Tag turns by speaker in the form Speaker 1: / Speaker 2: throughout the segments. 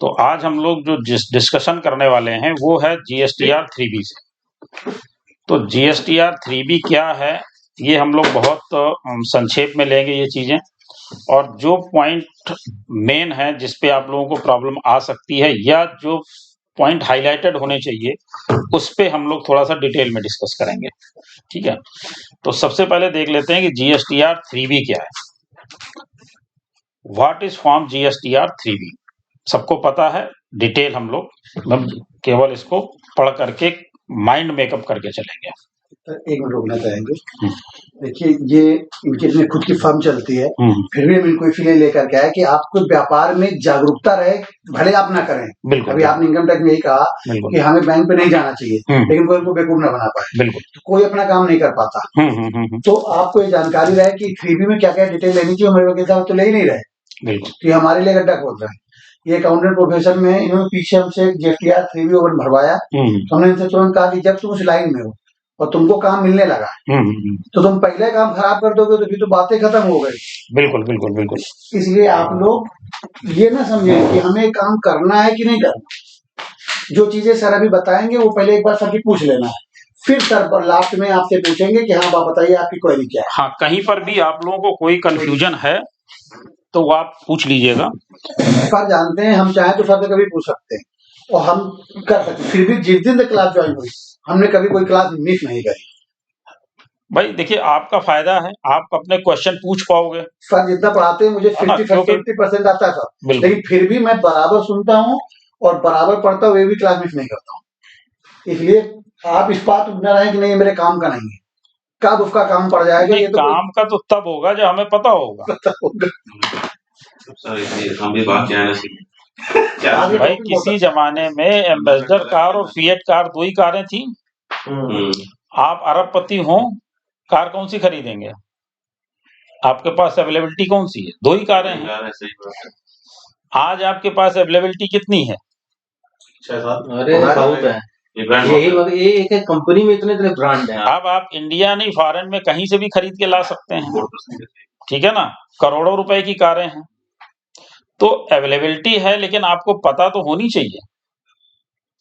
Speaker 1: तो आज हम लोग जो डिस्कशन करने वाले हैं वो है GSTR 3B से। तो GSTR 3B क्या है, ये हम लोग बहुत संक्षेप में लेंगे ये चीजें, और जो पॉइंट मेन है जिस पे आप लोगों को प्रॉब्लम आ सकती है या जो पॉइंट हाईलाइटेड होने चाहिए उस पे हम लोग थोड़ा सा डिटेल में डिस्कस करेंगे। ठीक है, तो सबसे पहले देख लेते हैं कि GSTR 3B क्या है। What is form GSTR 3B, सबको पता है। डिटेल हम लोग केवल इसको पढ़ करके माइंड मेकअप करके चलेंगे।
Speaker 2: एक मिनट रोकना चाहेंगे। देखिए, ये इनकी अपनी खुद की फर्म चलती है, फिर भी हम इनको इसलिए लेकर के आए कि आपको व्यापार में जागरूकता रहे, भले आप ना करें। अभी आपने इनकम टैक्स में यही कहा कि हमें बैंक पे नहीं जाना चाहिए, लेकिन कोई इनको बेवकूफ ना बना पाए। बिल्कुल, कोई अपना काम नहीं कर पाता। तो आपको ये जानकारी रहे कि 3B में क्या क्या डिटेल लेनी चाहिए। हमारे वकील साहब तो ले ही नहीं रहे, बिल्कुल, तो हमारे लिए गड्ढा खोद रहे हैं। ये अकाउंटेंट प्रोफेशन में इन्होंने पीछे हमसे GSTR 3B ओवन भरवाया, तो हमने इनसे तुरंत कहा कि जब तुम उस लाइन में हो और तुमको काम मिलने लगा तो तुम पहले काम खराब कर दोगे तो फिर तो बातें खत्म हो गई। बिल्कुल बिल्कुल बिल्कुल। इसलिए आप लोग ये ना समझें कि हमें काम करना है कि नहीं करना। जो चीजें सर अभी बताएंगे वो पहले एक बार सर की पूछ लेना है, फिर सर लास्ट में आपसे पूछेंगे कि हाँ आप बताइए आपकी क्वेरी क्या है। हाँ, कहीं पर भी आप लोगों को कोई कंफ्यूजन है तो वो आप पूछ लीजिएगा। सर जानते हैं, हम चाहें तो सर से कभी पूछ सकते हैं और हम कर सकते हैं। फिर भी जिस दिन तक क्लास ज्वाइन हुई हमने कभी कोई क्लास मिस नहीं करी। भाई देखिए, आपका फायदा है, आप अपने क्वेश्चन पूछ पाओगे। सर जितना पढ़ाते हैं मुझे 50% आता है सर, लेकिन फिर भी मैं बराबर सुनता हूँ और बराबर पढ़ता हूँ, ये भी क्लास मिस नहीं करता हूँ। इसलिए आप इस बात न रहे कि नहीं मेरे काम का नहीं है, कब उसका काम पड़ जाएगा। ये तो काम का तो तब होगा जब हमें पता होगा। हम भी बात भाई किसी जमाने में एम्बेसडर कार और फिएट कार दो ही कारें थी। आप अरबपति हो, कार कौन सी खरीदेंगे? आपके पास अवेलेबिलिटी कौन सी है? दो ही कारें हैं। आज आपके पास अवेलेबिलिटी कितनी है? 6-7। अरे बहुत है, यही एक कंपनी में इतने ब्रांड हैं। अब आप इंडिया नहीं फॉरेन में कहीं से भी खरीद के ला सकते हैं। ठीक है ना, करोड़ों रुपए की कारें हैं। तो अवेलेबिलिटी है, लेकिन आपको पता तो होनी चाहिए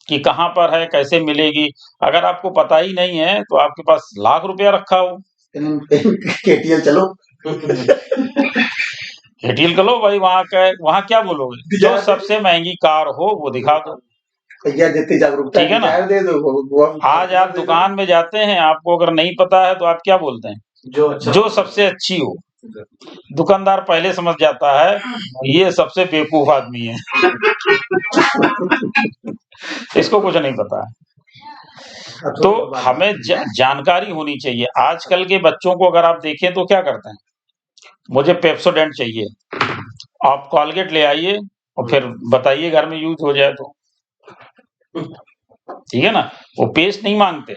Speaker 2: कि कहां पर है, कैसे मिलेगी। अगर आपको पता ही नहीं है तो आपके पास लाख रुपया रखा हो। KTL चलो। KTL चलो भाई, वहां क्या बोलोगे? जो सबसे महंगी कार हो वो दिखा दो भैया, जितनी जागरूकता ठीक है ना। दे दो। आज आप दुकान में जाते हैं, आपको अगर नहीं पता है तो आप क्या बोलते हैं? जो सबसे अच्छी हो। दुकानदार पहले समझ जाता है ये सबसे बेवकूफ आदमी है। इसको कुछ नहीं पता है। तो हमें जानकारी होनी चाहिए। आजकल के बच्चों को अगर आप देखें तो क्या करते हैं, मुझे पेप्सोडेंट चाहिए, आप कॉलगेट ले आइए और फिर बताइए घर में यूज हो जाए तो। ठीक है ना, वो पेस्ट नहीं मांगते,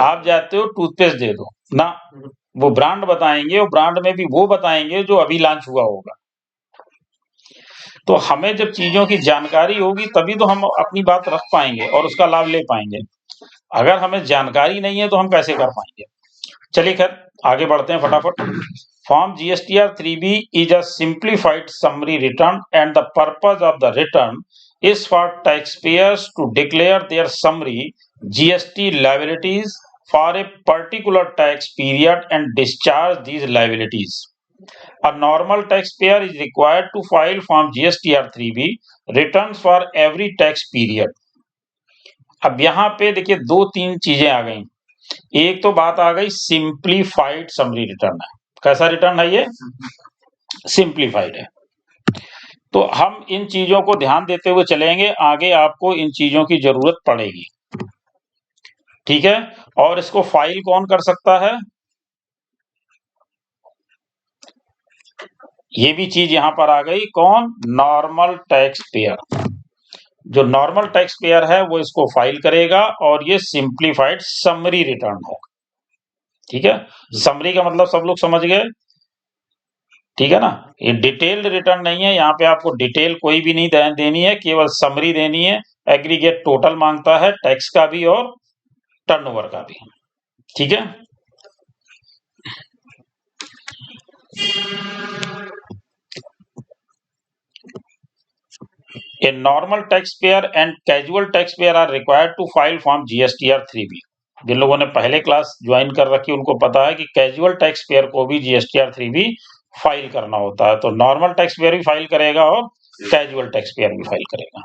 Speaker 2: आप जाते हो टूथपेस्ट दे दो ना, वो ब्रांड बताएंगे और ब्रांड में भी वो बताएंगे जो अभी लॉन्च हुआ होगा। तो हमें जब चीजों की जानकारी होगी तभी तो हम अपनी बात रख पाएंगे और उसका लाभ ले पाएंगे। अगर हमें जानकारी नहीं है तो हम कैसे कर पाएंगे? चलिए खैर आगे बढ़ते हैं फटाफट। Form GSTR 3B is a simplified summary return and the purpose of the return is for taxpayers to declare their summary GST liabilities for a particular tax period and discharge these liabilities. A normal taxpayer is required to file Form GSTR 3B returns for every tax period. अब यहाँ पे देखिए 2-3 चीजें आ गई। एक तो बात आ गई सिंप्लीफाइड समरी रिटर्न है। कैसा रिटर्न है ये? सिंप्लीफाइड है। तो हम इन चीजों को ध्यान देते हुए चलेंगे, आगे आपको इन चीजों की जरूरत पड़ेगी। ठीक है, और इसको फाइल कौन कर सकता है? ये भी चीज यहां पर आ गई, कौन? Normal tax payer. जो नॉर्मल टैक्स पेयर है वो इसको फाइल करेगा और ये सिंप्लीफाइड समरी रिटर्न है। ठीक है, समरी का मतलब सब लोग समझ गए। ठीक है ना, ये डिटेल्ड रिटर्न नहीं है, यहाँ पे आपको डिटेल कोई भी नहीं देनी है, केवल समरी देनी है। एग्रीगेट टोटल मांगता है, टैक्स का भी और टर्नओवर का भी। ठीक है,
Speaker 1: A normal taxpayer and casual taxpayer are required to file form GSTR 3B. जिन लोगों ने पहले क्लास ज्वाइन कर रखी उनको पता है कि कैजुअल टैक्स पेयर को भी GSTR 3B फाइल करना होता है। तो नॉर्मल टैक्स पेयर भी फाइल करेगा और कैजुअल टैक्स पेयर भी फाइल करेगा।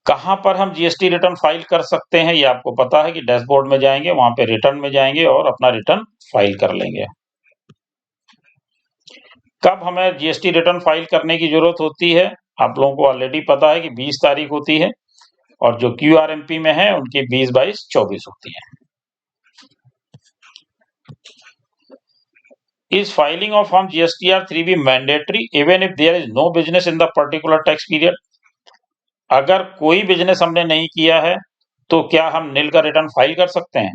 Speaker 1: कहां पर हम GST रिटर्न फाइल कर सकते हैं ये आपको पता है कि डैशबोर्ड में जाएंगे, वहां पे रिटर्न में जाएंगे और अपना रिटर्न फाइल कर लेंगे। कब हमें GST रिटर्न फाइल करने की जरूरत होती है? आप लोगों को ऑलरेडी पता है कि 20 तारीख होती है और जो QRMP में है उनकी 20, 22, 24 होती है। Is filing of form GSTR 3B mandatory even if there is no business in the particular tax period? अगर कोई बिजनेस हमने नहीं किया है तो क्या हम नील का रिटर्न फाइल कर सकते हैं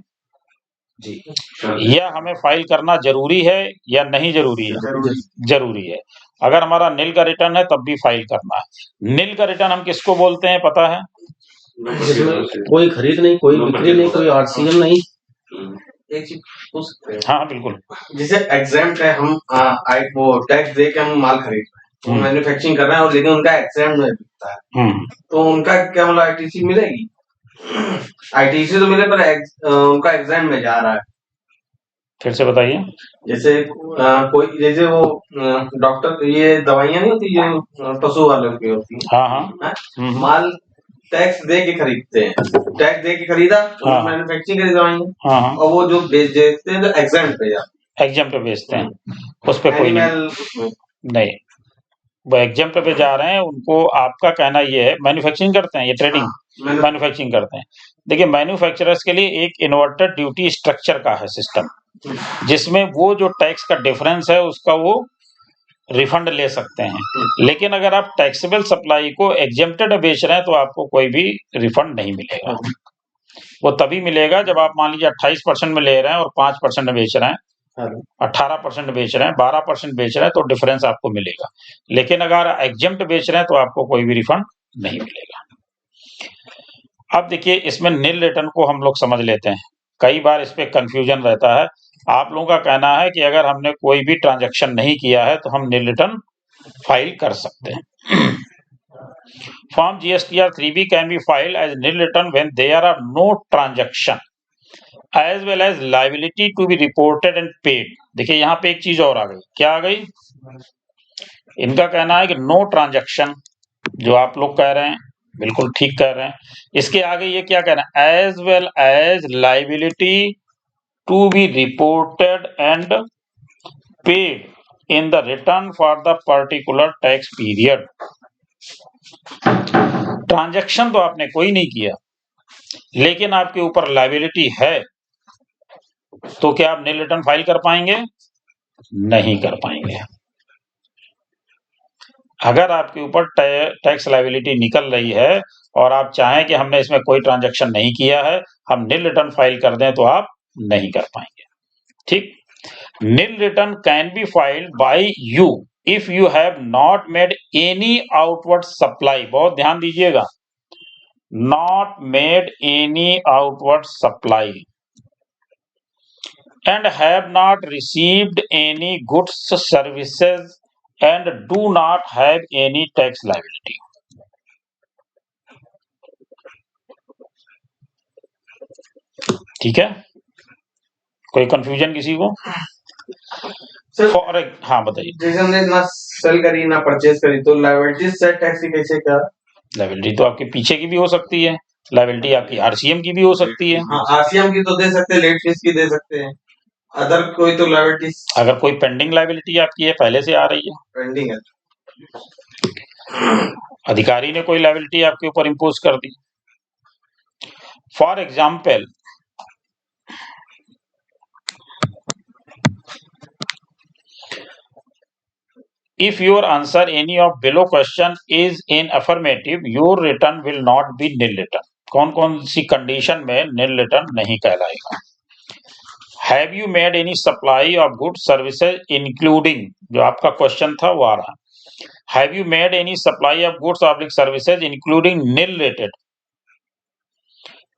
Speaker 2: जी,
Speaker 1: या हमें फाइल करना जरूरी है या नहीं जरूरी है? जरूरी है। अगर हमारा नील का रिटर्न है तब भी फाइल करना है। नील का रिटर्न हम किसको बोलते हैं पता है?
Speaker 3: कोई खरीद नहीं, कोई बिक्री नहीं, कोई RCM नहीं।
Speaker 4: एक चीज पूछ सकते हैं?
Speaker 1: हाँ बिल्कुल।
Speaker 4: जैसे एग्जाम्प्ट है, हम वो टैक्स दे के हम माल खरीद रहे हैं, मैन्युफैक्चरिंग कर रहे हैं और लेकिन उनका एग्जाम्प्ट में बिकता है, तो उनका क्या मतलब ITC मिलेगी? ITC तो मिले पर उनका एग्जाम्प्ट में जा रहा है।
Speaker 1: फिर से बताइए।
Speaker 4: जैसे कोई जैसे वो डॉक्टर, ये दवाइयां नहीं होती जो पशु वालों की होती है,
Speaker 1: हाँ?
Speaker 4: माल टैक्स दे के खरीदते हैं, टैक्स दे के खरीदा, मैन्युफैक्चरिंग करी दवाइयां, और वो जो बेचते हैं तो एग्जाम्प्ट पे जाते,
Speaker 1: एग्जाम्प्ट पे बेचते हैं, उस पे कोई नहीं, वो एग्जाम्प्ट पे जा रहे हैं। उनको आपका कहना ये है मैन्युफैक्चरिंग करते हैं, ये ट्रेडिंग मैन्युफैक्चरिंग करते हैं। देखिए मैन्युफैक्चरर्स के लिए एक इन्वर्टेड ड्यूटी स्ट्रक्चर का है सिस्टम, जिसमें वो जो टैक्स का डिफरेंस है उसका वो रिफंड ले सकते हैं। लेकिन अगर आप टैक्सेबल सप्लाई को एग्जेम्प्टेड बेच रहे हैं तो आपको कोई भी रिफंड नहीं मिलेगा। वो तभी मिलेगा जब आप मान लीजिए 28% में ले रहे हैं और 5% में बेच रहे हैं, 18% बेच रहे हैं, 12% बेच रहे हैं, तो डिफरेंस आपको मिलेगा। लेकिन अगर एग्जेम्प्ट बेच रहे हैं तो आपको कोई भी रिफंड नहीं मिलेगा। अब देखिए इसमें नील रिटर्न को हम लोग समझ लेते हैं। कई बार इस पे कंफ्यूजन रहता है। आप लोगों का कहना है कि अगर हमने कोई भी ट्रांजैक्शन नहीं किया है तो हम नील रिटर्न फाइल कर सकते हैं। Form GSTR 3B can be filed as nil return when there are no transaction as well as liability to be reported and paid. देखिए यहाँ पे एक चीज और आ गई। क्या आ गई? इनका कहना है कि नो ट्रांजैक्शन, जो आप लोग कह रहे हैं बिल्कुल ठीक कह रहे हैं। इसके आगे ये क्या कहना है? As well as liability to be reported and paid in the return for the particular tax period। Transaction तो आपने कोई नहीं किया, लेकिन आपके ऊपर लायबिलिटी है, तो क्या आप नील रिटर्न फाइल कर पाएंगे? नहीं कर पाएंगे। अगर आपके ऊपर टैक्स लायबिलिटी निकल रही है और आप चाहें कि हमने इसमें कोई ट्रांजैक्शन नहीं किया है, हम नील रिटर्न फाइल कर दें, तो आप नहीं कर पाएंगे। ठीक। Nil return can be filed by you if you have not made any outward supply. बहुत ध्यान दीजिएगा, not made any outward supply and have not received any goods services and do not have any tax liability. ठीक है? कोई confusion किसी को?
Speaker 4: Sir
Speaker 1: हाँ बताइए।
Speaker 4: जैसे हमने ना सेल करी ना परचेज करी, तो लायबिलिटी से टैक्स कैसे? क्या
Speaker 1: लायबिलिटी तो आपके पीछे की भी हो सकती है, लायबिलिटी आपकी RCM की भी हो सकती है।
Speaker 4: हाँ, RCM की तो दे सकते हैं, लेट फीस की दे सकते हैं, अदर कोई तो लायबिलिटी। अगर
Speaker 1: कोई पेंडिंग लायबिलिटी आपकी है, पहले से आ रही है,
Speaker 4: पेंडिंग है,
Speaker 1: अधिकारी ने कोई लायबिलिटी आपके ऊपर इम्पोज कर दी। For example, if your answer any of below question is in affirmative, your return will not be nil return। कौन कौन सी कंडीशन में nil return नहीं कहलाएगा? Have you made any supply of goods services including, जो आपका question था वो आ रहा, have you made any supply of goods or services including nil rated,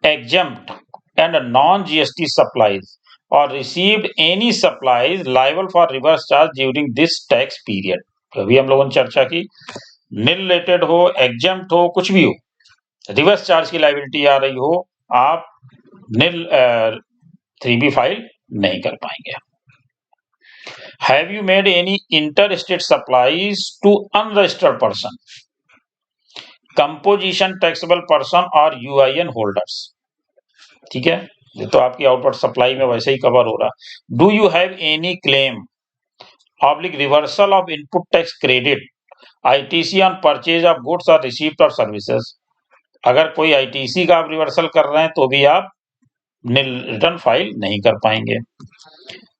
Speaker 1: exempt and non-GST supplies or received any supplies liable for reverse charge during this tax period। अभी हम लोगों ने चर्चा की निल रेटेड हो, एग्जेम्प्ट हो, कुछ भी हो, रिवर्स चार्ज की लायबिलिटी आ रही हो, आप निल 3B फाइल नहीं कर पाएंगे। Have you made any interstate supplies to unregistered person, composition taxable person or UIN holders? ठीक है, ये तो आपकी आउटवर्ड सप्लाई में वैसे ही कवर हो रहा। Do you have any claim oblique reversal of input tax credit ITC on purchase of goods और रिसीप्ट और सर्विसेज? अगर कोई ITC का आप रिवर्सल कर रहे हैं तो भी आप निल रिटर्न फाइल नहीं कर पाएंगे।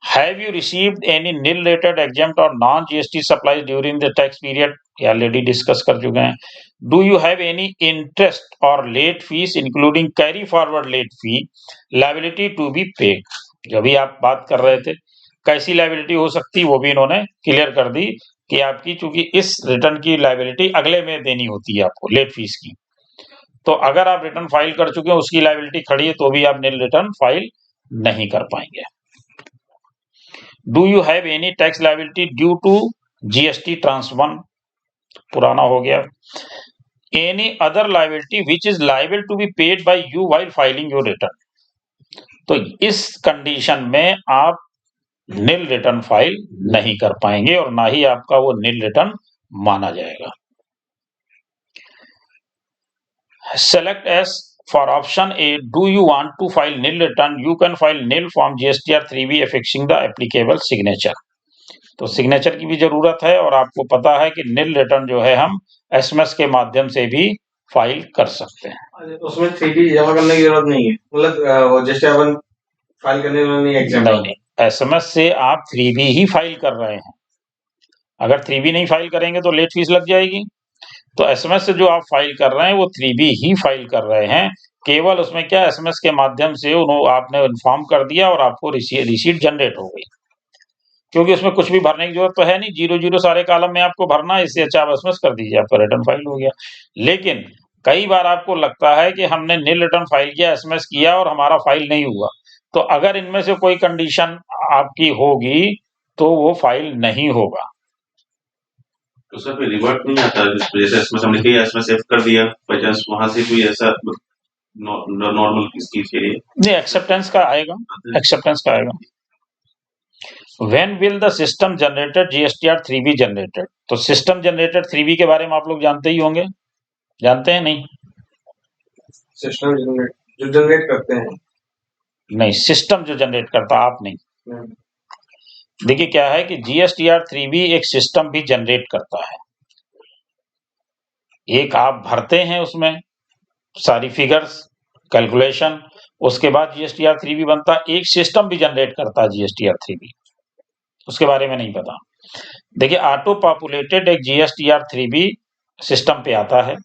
Speaker 1: Have you received any nil rated exempt or non GST supplies during the tax period? ये ऑलरेडी डिस्कस कर चुके हैं। Do you have any interest or late fees including carry forward late fee liability to be paid? जो भी आप बात कर रहे थे कैसी लायबिलिटी हो सकती, वो भी इन्होंने क्लियर कर दी कि आपकी चूंकि इस रिटर्न की लायबिलिटी अगले में देनी होती है आपको लेट फीस की, तो अगर आप रिटर्न फाइल कर चुके हैं उसकी लायबिलिटी खड़ी है तो भी आप निल रिटर्न फाइल नहीं कर पाएंगे। Do you have any tax liability due to GST trans 1? पुराना हो गया। Any other liability which is liable to be paid by you while filing your return? तो इस कंडीशन में आप निल रिटर्न फाइल नहीं कर पाएंगे और ना ही आपका वो निल रिटर्न माना जाएगा। Select S for option A. Do you want to file nil return? You can file nil form GSTR 3B affixing the applicable signature. तो सिग्नेचर की भी जरूरत है और आपको पता है कि निल रिटर्न जो है हम SMS के माध्यम से भी फाइल कर सकते हैं।
Speaker 4: उसमें 3B जमा करने की जरूरत नहीं है, मतलब वो GSTR फाइल करने में नहीं एग्जाम
Speaker 1: नहीं, SMS से आप 3B ही फाइल कर रहे हैं। अगर 3B नहीं फाइल करेंगे तो लेट फीस लग जाएगी। तो SMS से जो आप फाइल कर रहे हैं वो 3B ही फाइल कर रहे हैं, केवल उसमें क्या SMS के माध्यम से आपने इन्फॉर्म कर दिया और आपको रिसीट जनरेट हो गई, क्योंकि उसमें कुछ भी भरने की जरूरत तो है नहीं, 0 सारे कॉलम में आपको भरना है, इससे अच्छा आप SMS कर दीजिए, आपका रिटर्न फाइल हो गया। लेकिन कई बार आपको लगता है कि हमने निल रिटर्न फाइल किया, SMS किया और हमारा फाइल नहीं हुआ, तो अगर इनमें से कोई कंडीशन आपकी होगी तो वो फाइल नहीं होगा।
Speaker 5: तो सर फिर रिवर्ट नहीं आता, जैसे एसएमएस हमने किया, एसएमएस सेव कर दिया, बाय चांस वहां से कोई ऐसा नॉर्मल किस चीज के लिए
Speaker 1: नहीं, एक्सेप्टेंस का आएगा, एक्सेप्टेंस का आएगा। When will the system generated GSTR 3B generated? तो सिस्टम जनरेटेड 3B के बारे में आप लोग जानते ही होंगे, जानते हैं नहीं?
Speaker 4: सिस्टम जो जनरेट करते हैं,
Speaker 1: नहीं, सिस्टम जो जनरेट करता, आप नहीं। देखिए क्या है कि GSTR 3B एक सिस्टम भी जनरेट करता है। एक आप भरते हैं उसमें सारी फिगर्स कैलकुलेशन, उसके बाद GSTR 3B बनता है। एक सिस्टम भी जनरेट करता है GSTR 3B, उसके बारे में नहीं पता। देखिए ऑटो पॉपुलेटेड एक GSTR 3B सिस्टम पे आता है।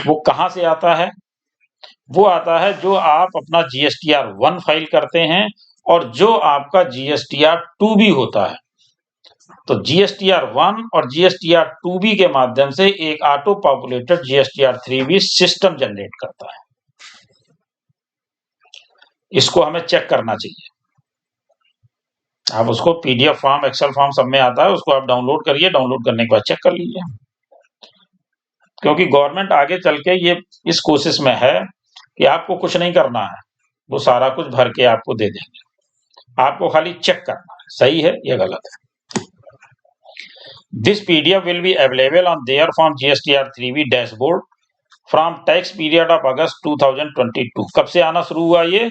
Speaker 1: वो कहां से आता है? वो आता है जो आप अपना GSTR 1 फाइल करते हैं और जो आपका GSTR 2B होता है। तो GSTR 1 और GSTR 2B के माध्यम से एक auto populated GSTR 3B system generate करता है। इसको हमें चेक करना चाहिए। आप उसको PDF फॉर्म, एक्सेल फॉर्म सब में आता है, उसको आप डाउनलोड करिए, डाउनलोड करने के बाद चेक कर लीजिए, क्योंकि गवर्नमेंट आगे चल के ये इस कोशिश में है कि आपको कुछ नहीं करना है, वो सारा कुछ भर के आपको दे देंगे, आपको खाली चेक करना है सही है या गलत है। This PDF will be available on their form GSTR 3B dashboard from tax period of August 2022। कब से आना शुरू हुआ ये?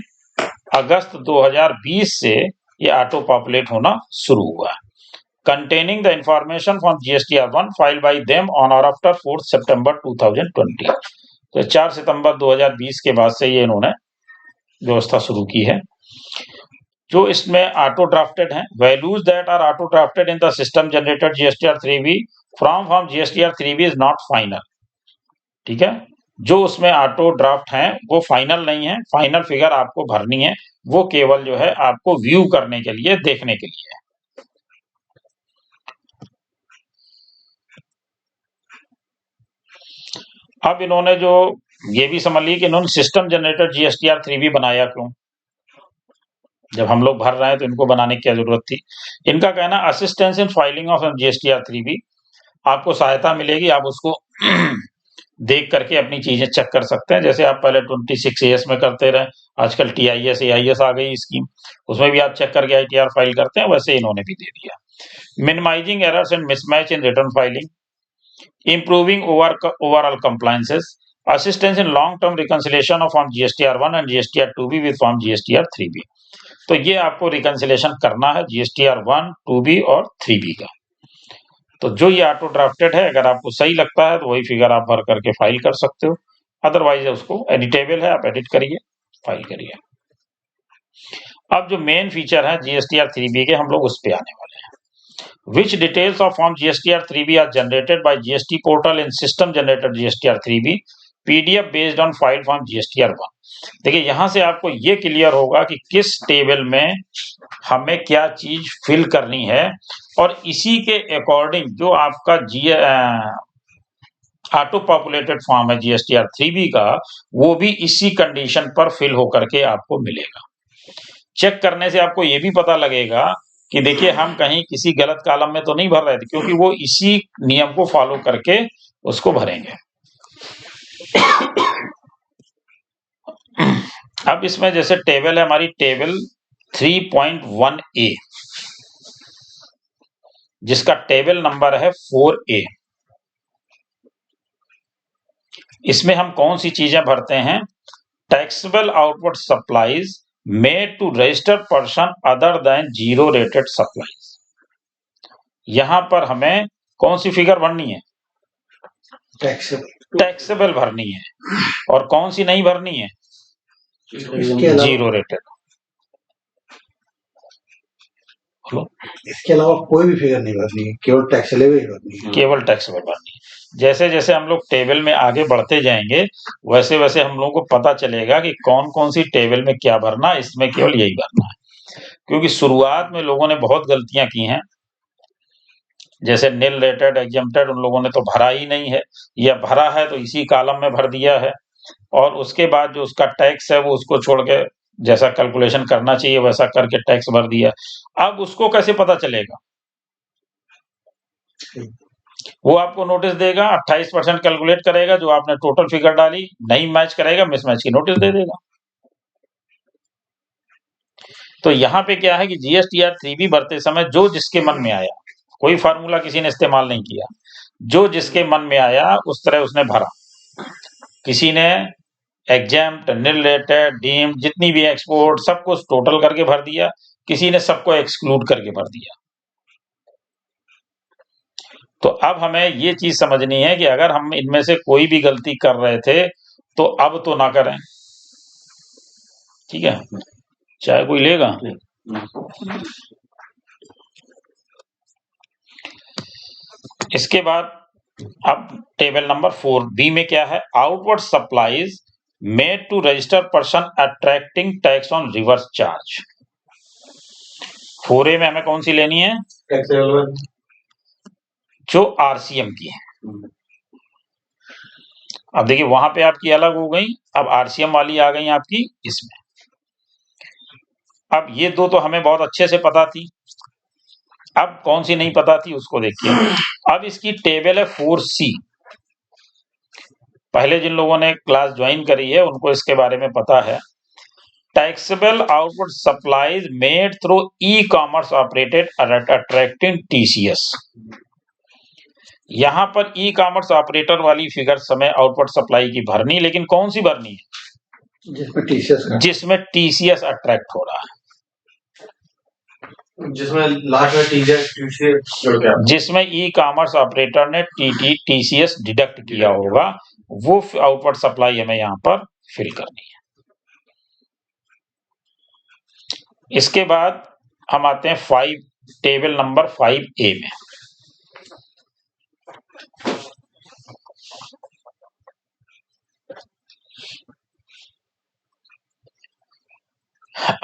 Speaker 1: अगस्त 2020 से ये ऑटो पॉपुलेट होना शुरू हुआ। Containing the information from GSTR 1 filed by them on or after 4 September 2020। तो 4 सितंबर 2020 के बाद से ये इन्होंने व्यवस्था शुरू की है। जो इसमें ऑटो ड्राफ्टेड हैं, values that are auto drafted in the system generated GSTR 3B from form GSTR 3B is not final. ठीक है, जो उसमें ऑटो ड्राफ्ट हैं वो फाइनल नहीं है, फाइनल फिगर आपको भरनी है, वो केवल जो है आपको व्यू करने के लिए, देखने के लिए है। अब इन्होंने जो ये भी समझ लिया कि इन्होंने सिस्टम जनरेटेड GSTR 3B बनाया क्यों, जब हम लोग भर रहे हैं तो इनको बनाने की क्या जरूरत थी। इनका कहना assistance in filing of GSTR 3B आपको सहायता मिलेगी, आप उसको देख करके अपनी चीजें चेक कर सकते हैं। जैसे आप पहले 26 AS में करते रहे, आजकल TIS AIS आ गई स्कीम, उसमें भी आप चेक करके ITR फाइल करते हैं, वैसे इन्होंने भी दे दिया। Minimising errors and mismatch in return filing, improving overall compliances, assistance in long-term reconciliation of Form GSTR1 and GSTR2B with Form GSTR3B। तो ये आपको रिकंसिलेशन करना है GSTR1, 2B और 3B का। तो जो ये ऑटो ड्राफ्टेड है, अगर आपको सही लगता है तो वही फिगर आप भर करके फाइल कर सकते हो, अदरवाइज उसको एडिटेबल है, आप एडिट करिए, फाइल करिए। अब जो मेन फीचर है GSTR3B के, हम लोग उस पे आने वाले हैं। Which details of Form GSTR3B are generated by GST portal in system generated GSTR3B PDF based on file form GSTR1। देखिए यहाँ से आपको ये क्लियर होगा कि किस टेबल में हमें क्या चीज फिल करनी है, और इसी के अकॉर्डिंग जो आपका ऑटो पॉपुलेटेड फॉर्म है GSTR3B का, वो भी इसी कंडीशन पर फिल होकर के आपको मिलेगा। चेक करने से आपको ये भी पता लगेगा कि देखिए हम कहीं किसी गलत कॉलम में तो नहीं भर रहे थे, क्योंकि वो इसी नियम को फॉलो करके उसको भरेंगे। अब इसमें जैसे टेबल है हमारी टेबल 3.1A, जिसका टेबल नंबर है 4A। इसमें हम कौन सी चीजें भरते हैं? Taxable output supplies made to registered person other than zero rated supplies. यहां पर हमें कौन सी फिगर भरनी है? टैक्सेबल भरनी है। और कौन सी नहीं भरनी है? Zero rated.
Speaker 2: इसके अलावा कोई भी फिगर नहीं भरनी है, केवल टैक्सेबल ही भरनी है।
Speaker 1: केवल टैक्सेबल भरनी है। जैसे जैसे हम लोग टेबल में आगे बढ़ते जाएंगे, वैसे वैसे हम लोगों को पता चलेगा कि कौन कौन सी टेबल में क्या भरना है, इसमें केवल यही भरना है। क्योंकि शुरुआत में लोगों ने बहुत गलतियां की हैं, जैसे नील रेटेड एग्जेम्प्टेड उन लोगों ने तो भरा ही नहीं है, या भरा है तो इसी कॉलम में भर दिया है, और उसके बाद जो उसका टैक्स है वो उसको छोड़ के जैसा कैलकुलेशन करना चाहिए वैसा करके टैक्स भर दिया। अब उसको कैसे पता चलेगा? वो आपको नोटिस देगा, 28% कैलकुलेट करेगा, जो आपने टोटल फिगर डाली नहीं मैच करेगा, मिसमैच की नोटिस दे देगा। तो यहाँ पे क्या है कि GSTR3B भरते समय जो जिसके मन में आया, कोई फार्मूला किसी ने इस्तेमाल नहीं किया, जो जिसके मन में आया उस तरह उसने भरा। किसी ने एग्जेम्प्ट, नील रेटेड, डीम्ड, जितनी भी एक्सपोर्ट सब कुछ टोटल करके भर दिया, किसी ने सबको एक्सक्लूड करके भर दिया। तो अब हमें ये चीज समझनी है कि अगर हम इनमें से कोई भी गलती कर रहे थे तो अब तो ना करें। ठीक है, चाहे कोई लेगा। इसके बाद अब टेबल नंबर 4B में क्या है? Outward supplies made to register person attracting tax on reverse charge. 4A में हमें कौन सी लेनी है? जो RCM की है। अब देखिए वहां पे आपकी अलग हो गई, अब RCM वाली आ गई आपकी इसमें। अब ये दो तो हमें बहुत अच्छे से पता थी, अब कौन सी नहीं पता थी उसको देखिए। अब इसकी टेबल है 4C। पहले जिन लोगों ने क्लास ज्वाइन करी है उनको इसके बारे में पता है। Taxable output supplies made through e-commerce operated attracting TCS। यहां पर ई-कॉमर्स ऑपरेटर वाली फिगर समय आउटपुट सप्लाई की भरनी, लेकिन कौन सी भरनी है? जिसमें TCS अट्रैक्ट हो रहा है,
Speaker 4: जिसमें लास्ट में TCS
Speaker 1: जिसमें ई-कॉमर्स ऑपरेटर ने TCS डिडक्ट किया होगा, वो आउटपुट सप्लाई हमें यहाँ पर फिल करनी है। इसके बाद हम आते हैं टेबल नंबर 5A में।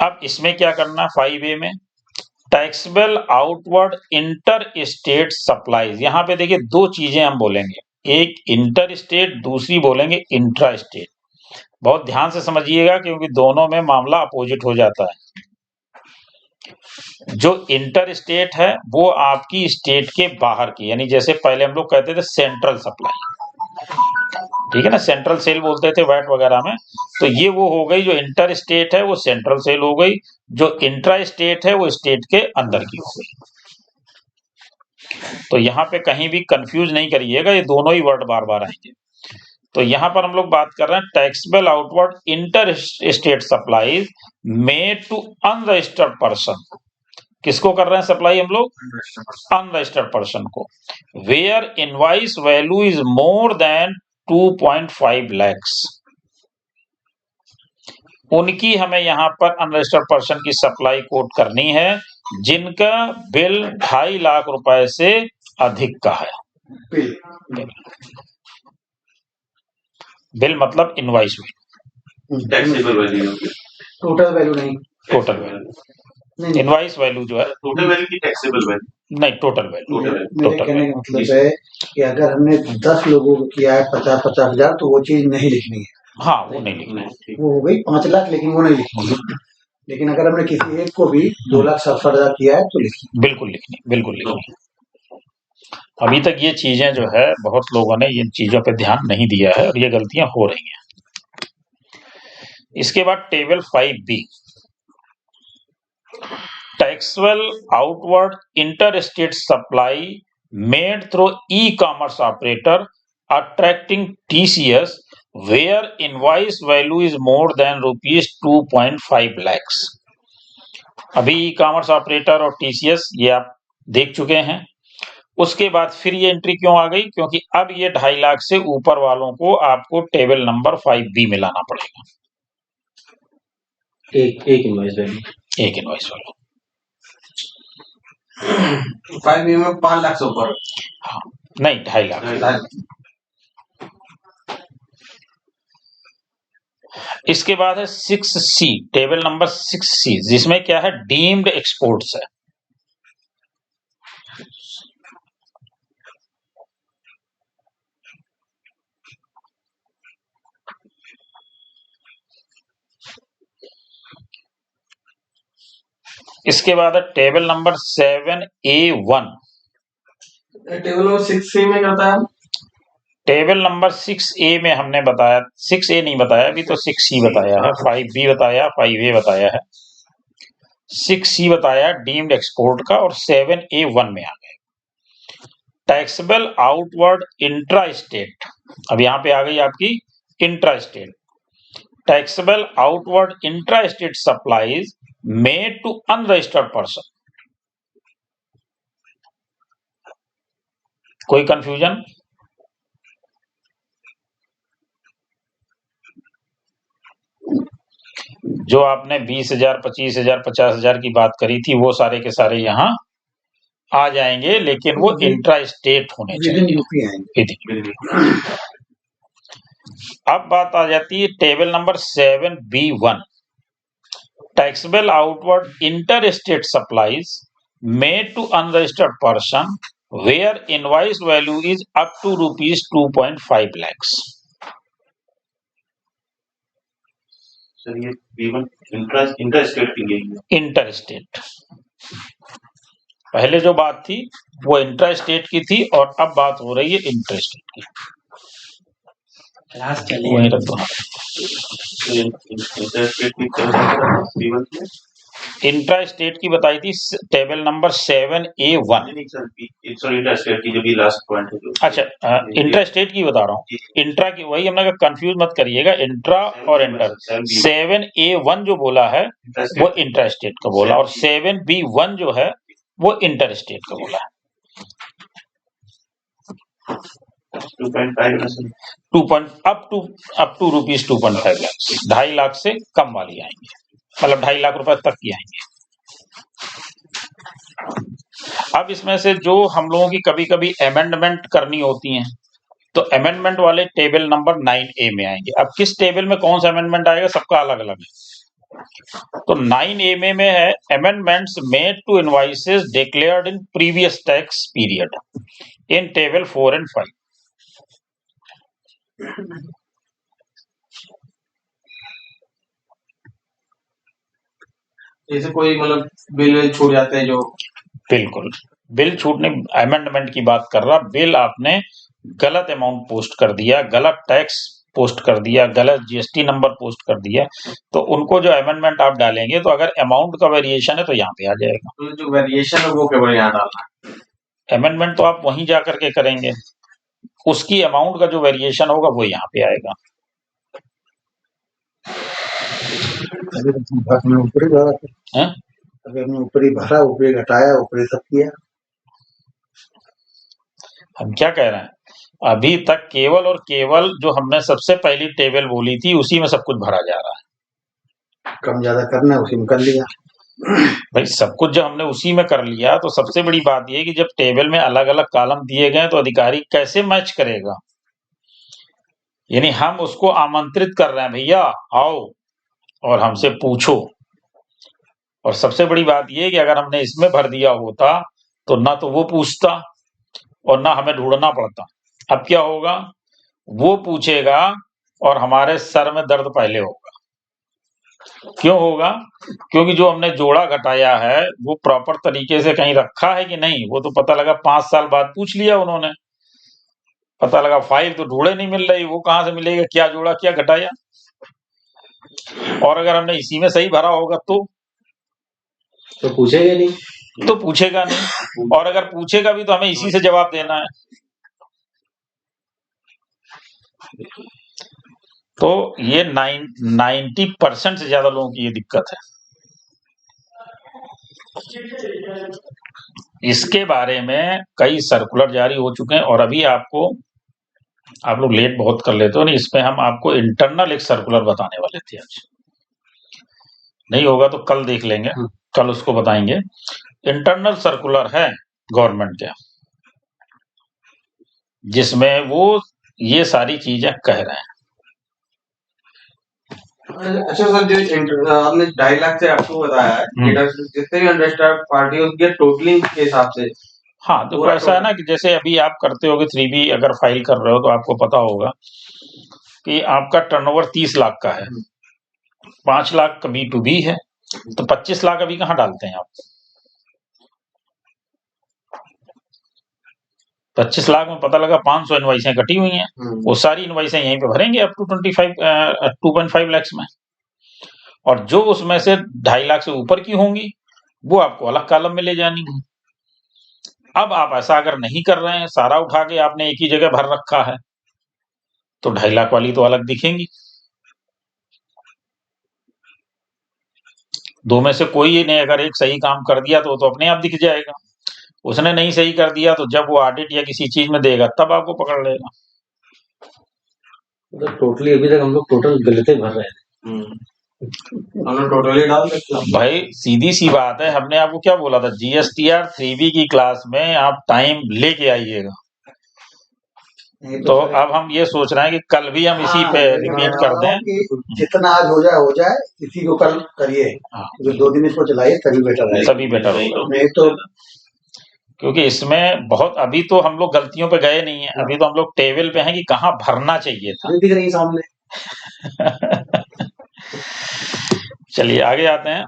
Speaker 1: अब इसमें क्या करना? 5A में taxable outward inter state supplies. यहाँ पे देखिए दो चीजें हम बोलेंगे, एक इंटर स्टेट, दूसरी बोलेंगे इंट्रा स्टेट। बहुत ध्यान से समझिएगा क्योंकि दोनों में मामला अपोजिट हो जाता है। जो इंटर स्टेट है वो आपकी स्टेट के बाहर की, यानी जैसे पहले हम लोग कहते थे सेंट्रल सप्लाई, ठीक है ना, सेंट्रल सेल बोलते थे वैट वगैरह में। तो ये वो हो गई, जो इंटर स्टेट है वो सेंट्रल सेल हो गई, जो इंट्रा स्टेट है वो स्टेट के अंदर की हो गई। तो यहाँ पे कहीं भी कंफ्यूज नहीं करिएगा, ये दोनों ही वर्ड बार बार आएंगे। तो यहाँ पर हम लोग बात कर रहे हैं taxable outward inter state supplies made to unregistered person. किसको कर रहे हैं सप्लाई हम लोग? अनरजिस्टर्ड पर्सन को। Where invoice value is more than 2.5 lakhs, उनकी हमें यहाँ पर अनरजिस्टर्ड पर्सन की सप्लाई कोट करनी है जिनका बिल 2.5 लाख रुपए से अधिक का है। बिल मतलब invoice value,
Speaker 5: taxable value,
Speaker 2: total value नहीं,
Speaker 1: टोटल वैल्यू, इनवॉइस वैल्यू जो है
Speaker 5: टोटल वैल्यू की टैक्सेबल वैल्यू
Speaker 1: नहीं, टोटल वैल्यू।
Speaker 2: मेरे कहने का मतलब है कि अगर हमने 10 लोगों को किया है 50-50 हजार, तो वो चीज नहीं लिखनी है।
Speaker 1: हाँ, वो नहीं लिखना है,
Speaker 2: वो हो गई 5 लाख, लेकिन वो नहीं लिखनी है। लेकिन अगर हमने किसी एक को भी 2,67,000 किया है तो लिखनी,
Speaker 1: बिल्कुल लिखनी, बिल्कुल लिखनी। अभी तक ये चीजें जो है बहुत लोगों ने इन चीजों पे ध्यान नहीं दिया है और ये गलतियां हो रही हैं। इसके बाद table 5B, taxable outward inter state supply made through e commerce operator attracting TCS where invoice value is more than ₹2.5 lakhs। अभी ई कॉमर्स ऑपरेटर और TCS ये आप देख चुके हैं। उसके बाद फिर ये एंट्री क्यों आ गई? क्योंकि अब ये 2.5 लाख से ऊपर वालों को आपको टेबल नंबर 5B में लाना पड़ेगा।
Speaker 3: एक इनवॉइस वैल्यू,
Speaker 1: एक इनवॉइस वाला
Speaker 4: 5B में 5 लाख से ऊपर,
Speaker 1: हाँ, नहीं 2.5 लाख। इसके बाद है 6C, टेबल नंबर 6C, जिसमें क्या है? डीम्ड एक्सपोर्ट्स है। इसके बाद है table number 7A1।
Speaker 4: Table number 6C में करता है।
Speaker 1: टेबल नंबर 6A में हमने बताया, 6A नहीं बताया अभी, तो 6C बताया है, 5B बताया, 5A बताया है, 6C बताया डीम्ड एक्सपोर्ट का, और 7A1 में आ गए टैक्सेबल आउटवर्ड इंट्रा स्टेट। अब यहाँ पे आ गई आपकी intra state, taxable outward intra state supplies made to unregistered person. कोई कंफ्यूजन? जो आपने 20,000, 25,000, 50,000 की बात करी थी वो सारे के सारे यहाँ आ जाएंगे, लेकिन वो इंट्रा स्टेट होने चाहिए। अब बात आ जाती है table number 7B1, taxable outward inter state supplies made to unregistered person where invoice value is up to ₹2.5 lakhs।
Speaker 5: Sir ये B1 इंटर स्टेट की गई है।
Speaker 1: इंटर स्टेट, पहले जो बात थी वो इंट्रा स्टेट की थी और अब बात हो रही है इंटर स्टेट की। वहीं रख दो।
Speaker 5: इंटर स्टेट की B1 में
Speaker 1: इंट्रा स्टेट की बताई थी table number 7A1।
Speaker 5: Sorry inter state की जो भी लास्ट पॉइंट है।
Speaker 1: अच्छा, इंट्रा स्टेट की बता रहा हूँ, इंट्रा की वही हमने कहा, कंफ्यूज मत करिएगा इंट्रा और इंटर। 7A1 जो बोला है वो इंट्रा स्टेट का बोला, और 7B1 जो है वो इंटर स्टेट का बोला है।
Speaker 5: 2.5
Speaker 1: अप टू ₹2.5 लाख, 2.5 लाख से कम वाली आएंगे, मतलब 2.5 लाख रुपए तक की आएंगे। अब इसमें से जो हम लोगों की कभी कभी अमेंडमेंट करनी होती हैं, तो अमेंडमेंट वाले टेबल नंबर 9A में आएंगे। अब किस टेबल में कौन सा अमेंडमेंट आएगा सबका अलग अलग है। तो 9A में है amendments made to invoices declared in previous tax period in table 4 and 5।
Speaker 4: जैसे कोई मतलब बिल छूट जाते हैं जो,
Speaker 1: बिल्कुल बिल छूटने अमेंडमेंट की बात कर रहा, बिल आपने गलत अमाउंट पोस्ट कर दिया, गलत टैक्स पोस्ट कर दिया, गलत जीएसटी नंबर पोस्ट कर दिया, तो उनको जो अमेंडमेंट आप डालेंगे तो अगर अमाउंट का वेरिएशन है तो यहाँ पे आ जाएगा।
Speaker 4: तो जो वेरिएशन है वो केवल यहाँ डालना है।
Speaker 1: अमेंडमेंट तो आप वहीं जा करके करेंगे, उसकी अमाउंट का जो वेरिएशन होगा वो यहाँ पे आएगा।
Speaker 2: ऊपरी भरा
Speaker 1: हैं?
Speaker 2: अभी हमने ऊपरी भरा, ऊपरी घटाया, ऊपरी सब किया।
Speaker 1: हम क्या कह रहे हैं, अभी तक केवल और केवल जो हमने सबसे पहली टेबल बोली थी उसी में सब कुछ भरा जा रहा है।
Speaker 2: कम ज्यादा करना है उसी में कर लिया।
Speaker 1: भाई सब कुछ जब हमने उसी में कर लिया तो सबसे बड़ी बात यह कि जब टेबल में अलग अलग कॉलम दिए गए तो अधिकारी कैसे मैच करेगा। यानी हम उसको आमंत्रित कर रहे हैं, भैया आओ और हमसे पूछो। और सबसे बड़ी बात यह कि अगर हमने इसमें भर दिया होता तो ना तो वो पूछता और ना हमें ढूंढना पड़ता। अब क्या होगा, वो पूछेगा और हमारे सर में दर्द पहले होगा। क्यों होगा, क्योंकि जो हमने जोड़ा घटाया है वो प्रॉपर तरीके से कहीं रखा है कि नहीं, वो तो पता लगा 5 साल बाद पूछ लिया उन्होंने, पता लगा फाइल तो ढूंढे नहीं मिल रही, वो कहां से मिलेगा, क्या जोड़ा क्या घटाया। और अगर हमने इसी में सही भरा होगा तो
Speaker 3: पूछेगा नहीं,
Speaker 1: तो पूछेगा नहीं, और अगर पूछेगा भी तो हमें इसी से जवाब देना है। तो ये 90% से ज्यादा लोगों की ये दिक्कत है। इसके बारे में कई सर्कुलर जारी हो चुके हैं और अभी आपको, आप लोग लेट बहुत कर लेते हो, नहीं इसमें हम आपको इंटरनल एक सर्कुलर बताने वाले थे आज। नहीं होगा तो कल देख लेंगे, कल उसको बताएंगे। इंटरनल सर्कुलर है गवर्नमेंट के, जिसमें वो ये सारी चीजें कह रहे हैं।
Speaker 4: अच्छा सर, जो आपने 2.5 लाख से आपको बताया है, जितने भी अंडरस्टाफ पार्टी है उसके टोटलिंग के हिसाब से।
Speaker 1: हाँ, तो ऐसा है ना कि जैसे अभी आप करते होगे 3B अगर फाइल कर रहे हो तो आपको पता होगा कि आपका टर्नओवर 30 लाख का है, 5 लाख का B2B है, तो 25 लाख अभी कहाँ डालते हैं आप? 25 लाख में पता लगा 500 इनवाइसें कटी हुई हैं, वो सारी इनवाइसें यहीं पे भरेंगे अप टू 2.5 लाख में, और जो उसमें से 2.5 लाख से ऊपर की होंगी वो आपको अलग कॉलम में ले जानी है। अब आप ऐसा अगर नहीं कर रहे हैं, सारा उठा के आपने एक ही जगह भर रखा है, तो 2.5 लाख वाली तो अलग दिखेंगी। दो में से कोई ने अगर एक सही काम कर दिया तो अपने आप दिख जाएगा, उसने नहीं सही कर दिया तो जब वो ऑडिट या किसी चीज में देगा तब आपको पकड़ लेगा।
Speaker 3: मतलब टोटली अभी तक हम लोग टोटल गलती भर रहे हैं।
Speaker 4: हमने टोटली डाल सकते हैं।
Speaker 1: भाई सीधी सी बात है, हमने आपको क्या बोला था, GSTR 3B की क्लास में आप टाइम लेके आइएगा। तो अब हम ये सोच रहे हैं कि कल भी हम इसी पे रिपीट कर दें,
Speaker 2: जितना आज हो जाए इसी को कल करिए। जो 2 दिन इसको चलाइए तभी बेटर है,
Speaker 1: तभी बेटर होगा।
Speaker 2: नहीं तो
Speaker 1: क्योंकि इसमें बहुत, अभी तो हम लोग गलतियों पे गए नहीं है, अभी तो हम लोग टेबल पे हैं कि कहाँ भरना चाहिए था।
Speaker 2: दिख रही सामने।
Speaker 1: चलिए आगे आते हैं।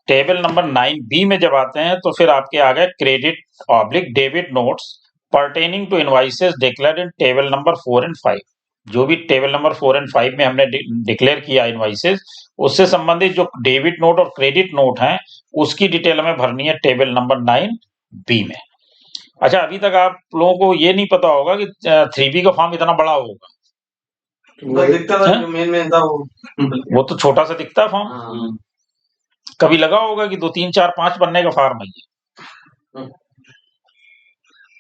Speaker 1: टेबल नंबर 9B में जब आते हैं तो फिर आपके आ गए credit debit notes pertaining to invoices declared in table number 4 और 5। जो भी टेबल नंबर 4 और 5 में हमने डिक्लेयर किया इनवाइसेस, उससे संबंधित जो डेबिट नोट और क्रेडिट नोट हैं उसकी डिटेल हमें भरनी है टेबल नंबर 9B में। अच्छा, अभी तक आप लोगों को ये नहीं पता होगा कि 3B का फॉर्म इतना बड़ा होगा।
Speaker 4: दिखता था जो मेन था
Speaker 1: वो तो छोटा सा दिखता है फॉर्म। कभी लगा होगा कि 2, 3, 4, 5 बनने का फॉर्म है ये?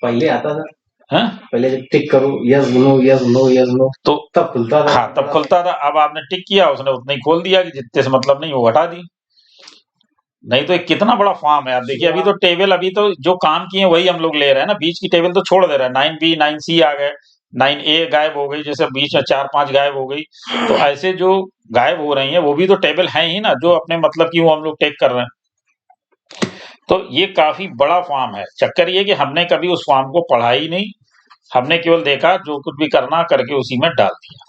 Speaker 3: पहले आता था,
Speaker 1: हैं?
Speaker 3: पहले जब टिक करो यस नो
Speaker 1: तो
Speaker 3: तब खुलता था।
Speaker 1: हाँ, तब खुलता था। अब आपने टिक किया, उसने उतना ही खोल दिया कि जितने से मतलब नहीं वो हटा दी। नहीं तो एक कितना बड़ा फॉर्म है। आप देखिए अभी तो टेबल, अभी तो जो काम किए वही हम लोग ले रहे हैं ना, बीच की टेबल तो छोड़ दे रहे हैं। 9B 9C आ गए, 9A गायब हो गई, जैसे बीच में 4-5 गायब हो गई। तो ऐसे जो गायब हो रही है वो भी तो टेबल है ही ना, जो अपने मतलब की वो हम लोग टेक कर रहे हैं। तो ये काफी बड़ा फॉर्म है। चक्कर ये कि हमने कभी उस फॉर्म को पढ़ा ही नहीं, हमने केवल देखा जो कुछ भी करना करके उसी में डाल दिया।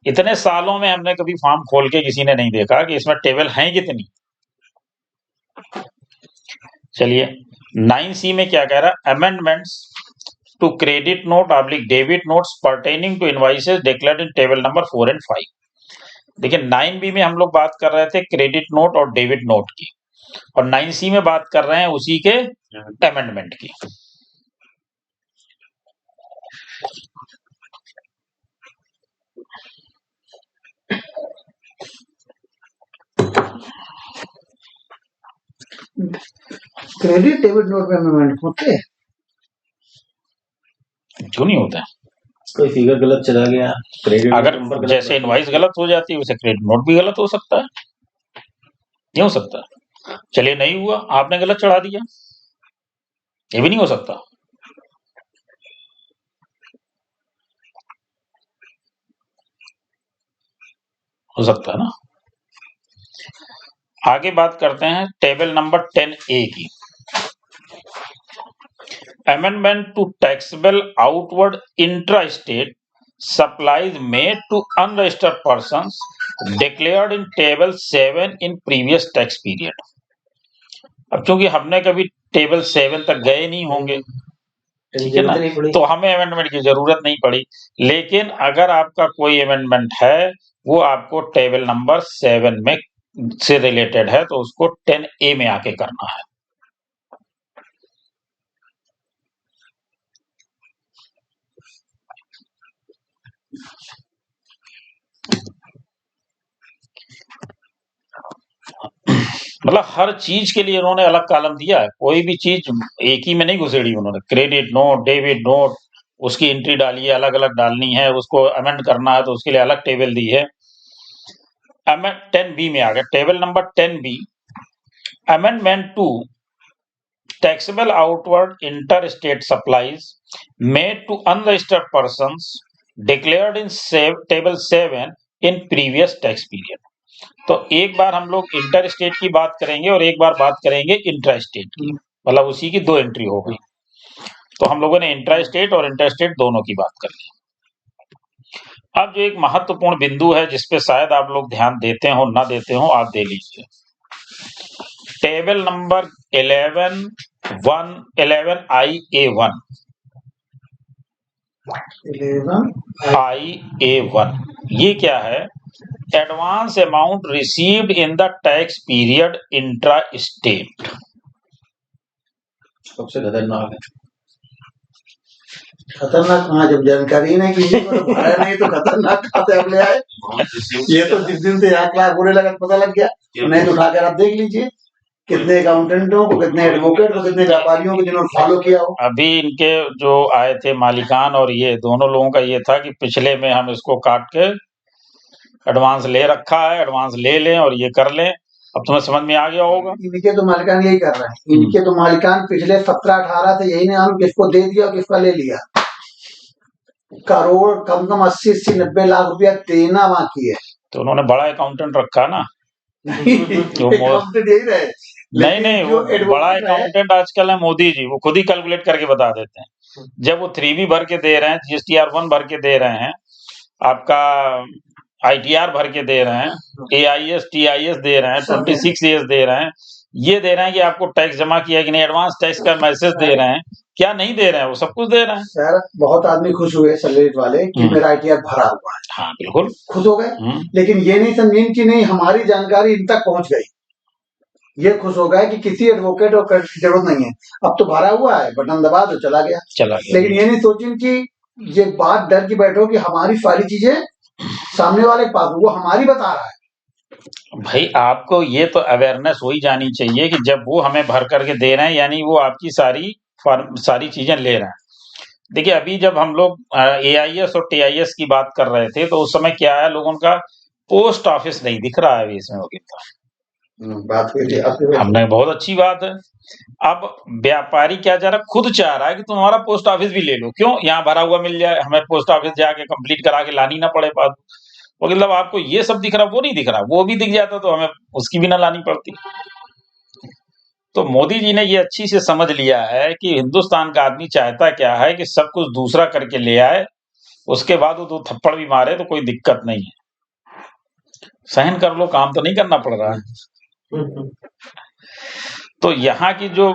Speaker 1: इतने सालों में हमने कभी फॉर्म खोल के किसी ने नहीं देखा कि इसमें टेबल हैं कितनी। चलिए 9C में क्या कह रहा है, amendments to credit note oblique debit notes pertaining to invoices declared in table number 4 and 5। देखिए 9B में हम लोग बात कर रहे थे क्रेडिट नोट और डेबिट नोट की, और 9C में बात कर रहे हैं उसी के अमेंडमेंट की।
Speaker 2: क्रेडिट डेबिट नोट में अमेंडमेंट होते हैं?
Speaker 1: क्यों नहीं होता है?
Speaker 3: कोई फिगर गलत चला गया, क्रेडिट
Speaker 1: अगर
Speaker 3: नंबर गलत
Speaker 1: जैसे इनवॉइस गलत हो जाती है वैसे क्रेडिट नोट भी गलत हो सकता है, नहीं हो सकता? चलिए नहीं हुआ, आपने गलत चढ़ा दिया, ये भी नहीं हो सकता। हो सकता है ना। आगे बात करते हैं टेबल नंबर 10A की। Amendment to taxable outward intra state supplies made to unregistered persons declared in table 7 in previous tax period. अब चूंकि हमने कभी टेबल 7 तक गए नहीं होंगे, ठीक है ना, तो हमें अमेंडमेंट की जरूरत नहीं पड़ी। लेकिन अगर आपका कोई अमेंडमेंट है वो आपको टेबल नंबर 7 में से रिलेटेड है तो उसको 10A में आके करना है। मतलब हर चीज के लिए उन्होंने अलग कॉलम दिया है, कोई भी चीज एक ही में नहीं घुसेड़ी उन्होंने। क्रेडिट नोट, डेबिट नोट, उसकी एंट्री डाली है, अलग अलग डालनी है, उसको अमेंड करना है तो उसके लिए अलग टेबल दी है। 10B में आ गया, table number 10B, amendment to taxable outward inter state supplies made to unregistered persons declared in table 7 in previous tax period. तो एक बार हम लोग इंटर स्टेट की बात करेंगे और एक बार बात करेंगे इंट्रा स्टेट की, मतलब उसी की दो एंट्री हो गई। तो हम लोगों ने इंट्रा स्टेट और इंटर स्टेट दोनों की बात कर ली। अब जो एक महत्वपूर्ण बिंदु है जिसपे शायद आप लोग ध्यान देते हो ना देते हो, आप दे लीजिए। टेबल नंबर 11(1)(11)(I)(A)(1) 11(I)(A)(1) ये क्या है? Advance amount received in the tax period intra state.
Speaker 3: सबसे खतरनाक है।
Speaker 2: खतरनाक कहाँ, जब जानकारी नहीं किसी को तो भरा नहीं तो खतरनाक खाते आप ले आए। ये तो जिस दिन से 1 लाख बुरे लगा पता लग गया, नहीं तो उठाकर आप देख लीजिए कितने अकाउंटेंटों को, कितने एडवोकेट को, कितने व्यापारियों को जिन्होंने फॉलो किया हो।
Speaker 1: अभी इनके जो आए थे मालिकान और ये दोनों लोगों का ये था कि पिछले में हम इसको काट के एडवांस ले रखा है, एडवांस ले लें और ये कर लें। अब तुम्हें समझ में आ गया होगा।
Speaker 2: इनके तो मालिकान यही कर रहे हैं, इनके तो मालिकान पिछले 17-18 से यही नाम किसको दे दिया और किसका ले लिया। करोड़ कम 80-90 लाख रुपया देना बाकी है। तो
Speaker 1: उन्होंने बड़ा अकाउंटेंट रखा ना।
Speaker 2: अकाउंटेंट यही रहे।
Speaker 1: नहीं वो बड़ा अकाउंटेंट आजकल है मोदी जी, वो खुद ही कैलकुलेट करके बता देते हैं। जब वो 3B भर के दे रहे हैं, GSTR 1 भर के दे रहे हैं, आपका ITR भर के दे रहे हैं, AIS TIS दे रहे हैं, 26AS दे रहे हैं, ये दे रहे हैं कि आपको टैक्स जमा किया कि नहीं, एडवांस टैक्स का मैसेज दे रहे हैं, क्या नहीं दे रहे हैं, वो सब कुछ दे रहे हैं।
Speaker 2: सर बहुत आदमी खुश हुए सैलरी वाले कि मेरा ITR भरा हुआ है।
Speaker 1: हाँ बिल्कुल
Speaker 2: खुश हो गए, लेकिन ये नहीं समझें कि नहीं हमारी जानकारी इन तक पहुंच गई। ये खुश हो गया कि किसी एडवोकेट और क्रेडिट की जरूरत नहीं है, अब तो भरा हुआ है, बटन दबा तो चला गया। लेकिन ये नहीं सोचें कि ये बात डर की बैठो कि हमारी सारी चीजें सामने वाले के पास, वो हमारी बता रहा है।
Speaker 1: भाई आपको ये तो अवेयरनेस हो ही जानी चाहिए कि जब वो हमें भर करके दे रहे हैं यानी वो आपकी सारी चीजें ले रहे हैं। देखिए अभी जब हम लोग AIS और TIS की बात कर रहे थे तो उस समय क्या है, लोगों का पोस्ट ऑफिस नहीं दिख रहा है अभी इसमें
Speaker 2: बात
Speaker 1: हमने बहुत अच्छी बात है। अब व्यापारी क्या चाह रहा है, खुद चाह रहा है कि तुम्हारा पोस्ट ऑफिस भी ले लो, क्यों, यहाँ भरा हुआ मिल जाए, हमें पोस्ट ऑफिस जाके कंप्लीट करा के लानी ना पड़े बात। मतलब आपको ये सब दिख रहा, वो नहीं दिख रहा, वो भी दिख जाता तो हमें उसकी भी ना लानी पड़ती। तो मोदी जी ने ये अच्छी से समझ लिया है कि हिंदुस्तान का आदमी चाहता क्या है कि सब कुछ दूसरा करके ले आए, उसके बाद वो 2 थप्पड़ भी मारे तो कोई दिक्कत नहीं है, सहन कर लो, काम तो नहीं करना पड़ रहा है। तो यहाँ की जो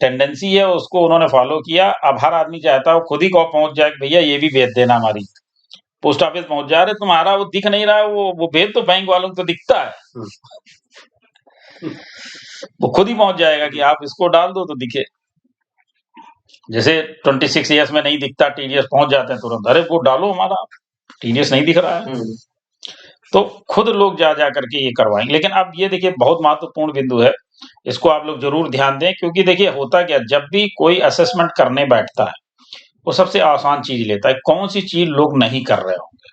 Speaker 1: टेंडेंसी है उसको उन्होंने फॉलो किया। अब हर आदमी चाहता है वो खुद ही कॉल पहुंच जाए कि भैया ये भी भेज देना, हमारी पोस्ट ऑफिस पहुंच जा रहे, तुम्हारा वो दिख नहीं रहा है, वो भेज तो बैंक वालों को तो दिखता है, वो खुद ही पहुंच जाएगा कि आप इसको डाल दो तो दिखे। जैसे 26 ईयर्स में नहीं दिखता, टीडीएस पहुंच जाते हैं तुरंत, अरे वो डालो हमारा टीडीएस नहीं दिख रहा है, तो खुद लोग जा करके ये करवाएंगे। लेकिन अब ये देखिए बहुत महत्वपूर्ण बिंदु है, इसको आप लोग जरूर ध्यान दें, क्योंकि देखिए होता क्या, जब भी कोई असेसमेंट करने बैठता है वो सबसे आसान चीज लेता है, कौन सी चीज लोग नहीं कर रहे होंगे,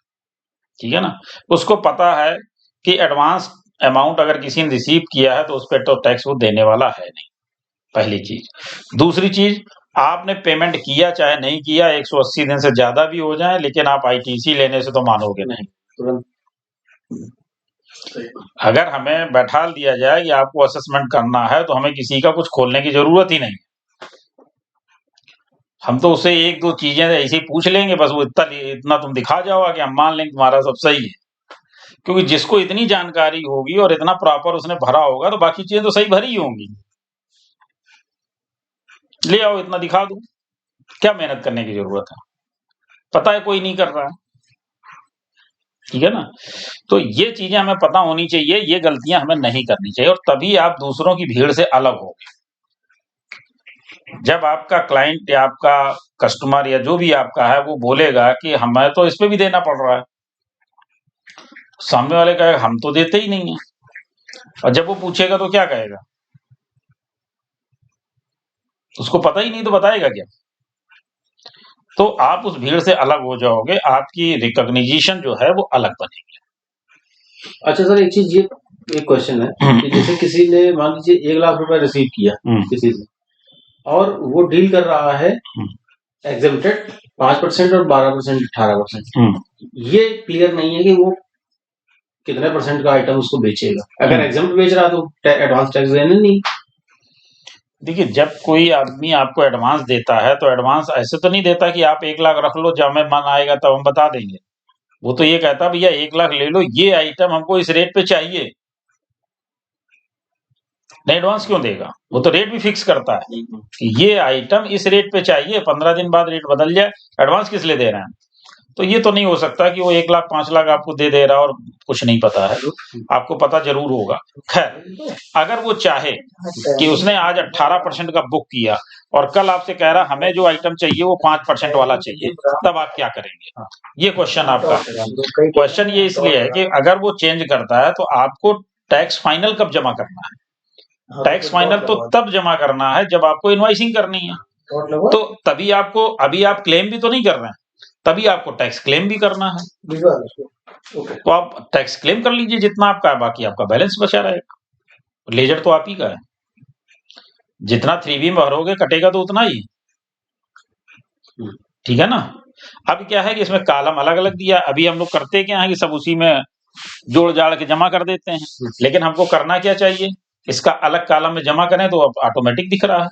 Speaker 1: ठीक है ना। उसको पता है कि एडवांस अमाउंट अगर किसी ने रिसीव किया है तो उस पर तो टैक्स वो देने वाला है नहीं, पहली चीज। दूसरी चीज, आपने पेमेंट किया चाहे नहीं किया, 180 दिन से ज्यादा भी हो जाए, लेकिन आप आईटीसी लेने से तो मानोगे नहीं तुरंत। अगर हमें बैठा दिया जाए कि आपको असेसमेंट करना है तो हमें किसी का कुछ खोलने की जरूरत ही नहीं, हम तो उससे 1-2 चीजें ऐसे ही पूछ लेंगे, बस वो इतना तुम दिखा जाओगे कि हम मान लेंगे तुम्हारा सब सही है। क्योंकि जिसको इतनी जानकारी होगी और इतना प्रॉपर उसने भरा होगा तो बाकी चीजें तो सही भरी ही होंगी। ले आओ इतना दिखा दो, क्या मेहनत करने की जरूरत है, पता है कोई नहीं कर रहा है, ठीक है ना। तो ये चीजें हमें पता होनी चाहिए, ये गलतियां हमें नहीं करनी चाहिए, और तभी आप दूसरों की भीड़ से अलग होगे। जब आपका क्लाइंट या आपका कस्टमर या जो भी आपका है वो बोलेगा कि हमें तो इस पे भी देना पड़ रहा है, सामने वाले कहेगा हम तो देते ही नहीं है, और जब वो पूछेगा तो क्या कहेगा, उसको पता ही नहीं तो बताएगा क्या। तो आप उस भीड़ से अलग हो जाओगे, आपकी रिकॉग्निशन जो है वो अलग बनेगी।
Speaker 3: अच्छा सर, एक चीज, ये एक क्वेश्चन है कि जैसे किसी ने मान लीजिए 1 लाख रुपए रिसीव किया किसी से, और वो डील कर रहा है एग्जेम्प्टेड 5% और 12% 18%, ये क्लियर नहीं है कि वो कितने % का आइटम उसको बेचेगा। अगर एग्जेम्प्ट बेच रहा तो एडवांस टैक्स देना नहीं।
Speaker 1: देखिए, जब कोई आदमी आपको एडवांस देता है तो एडवांस ऐसे तो नहीं देता कि आप 1 लाख रख लो, जब हमें मन आएगा तब हम बता देंगे। वो तो ये कहता भैया 1 लाख ले लो, ये आइटम हमको इस रेट पे चाहिए। नहीं, एडवांस क्यों देगा, वो तो रेट भी फिक्स करता है, ये आइटम इस रेट पे चाहिए, 15 दिन बाद रेट बदल जाए, एडवांस किस लिए दे रहे हैं। तो ये तो नहीं हो सकता कि वो 1 लाख 5 लाख आपको दे रहा और कुछ नहीं पता है, आपको पता जरूर होगा। खैर, अगर वो चाहे कि उसने आज 18% का बुक किया और कल आपसे कह रहा हमें जो आइटम चाहिए वो 5% वाला चाहिए, तब आप क्या करेंगे, ये क्वेश्चन आपका। क्वेश्चन ये इसलिए है कि अगर वो चेंज करता है तो आपको टैक्स फाइनल कब जमा करना है। टैक्स फाइनल तो तब जमा करना है जब आपको इनवॉइसिंग करनी है, तो तभी आपको, अभी आप क्लेम भी तो नहीं कर रहे हैं, तभी आपको टैक्स क्लेम भी करना है। तो आप टैक्स क्लेम कर लीजिए जितना आपका है, बाकी आपका बैलेंस बचा रहेगा। लेजर तो आप ही का है, जितना 3B में भरोगे कटेगा तो उतना ही, ठीक है ना। अब क्या है कि इसमें कॉलम अलग अलग दिया, अभी हम लोग करते क्या है कि सब उसी में जोड़ जाड़ के जमा कर देते हैं, लेकिन हमको करना क्या चाहिए, इसका अलग कॉलम में जमा करें तो अब ऑटोमेटिक दिख रहा है।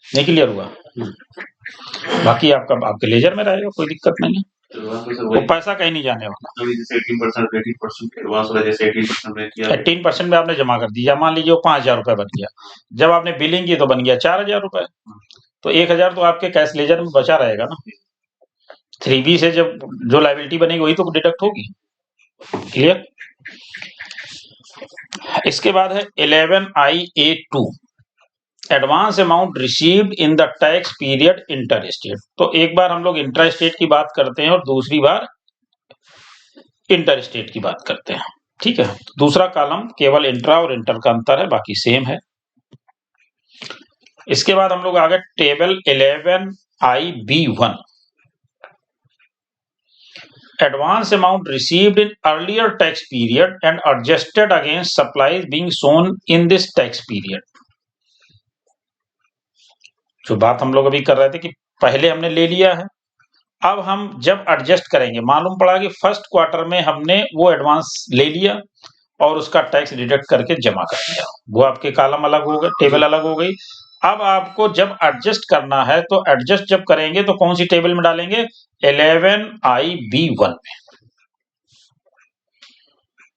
Speaker 1: नहीं क्लियर हुआ, बाकी आपका आपके लेजर में रहेगा, कोई दिक्कत नहीं है, वो पैसा कहीं नहीं जाने वाला। 18% में आपने जमा कर दिया, मान लीजिए वो 5,000 रुपए बन गया, जब आपने बिलिंग की तो बन गया 4,000 रुपए, तो 1,000 तो आपके कैश लेजर में बचा रहेगा ना। 3B से जब जो लायबिलिटी बनेगी वही तो डिडक्ट होगी। क्लियर। इसके बाद है 11IA2, advance amount received in the tax period inter state. तो एक बार हम लोग इंटर स्टेट की बात करते हैं और दूसरी बार इंटर स्टेट की बात करते हैं, ठीक है। दूसरा कॉलम केवल इंट्रा और इंटर का अंतर है, बाकी सेम है। इसके बाद हम लोग आ गए table 11IB1, advance amount received in earlier tax period and adjusted against supplies being shown in this tax period। जो बात हम लोग अभी कर रहे थे कि पहले हमने ले लिया है, अब हम जब एडजस्ट करेंगे, मालूम पड़ा कि फर्स्ट क्वार्टर में हमने वो एडवांस ले लिया और उसका टैक्स डिडक्ट करके जमा कर दिया, वो आपके कॉलम अलग हो गए, टेबल अलग हो गई, अब आपको जब एडजस्ट करना है तो एडजस्ट जब करेंगे तो कौन सी टेबल में डालेंगे? 11IB1 में।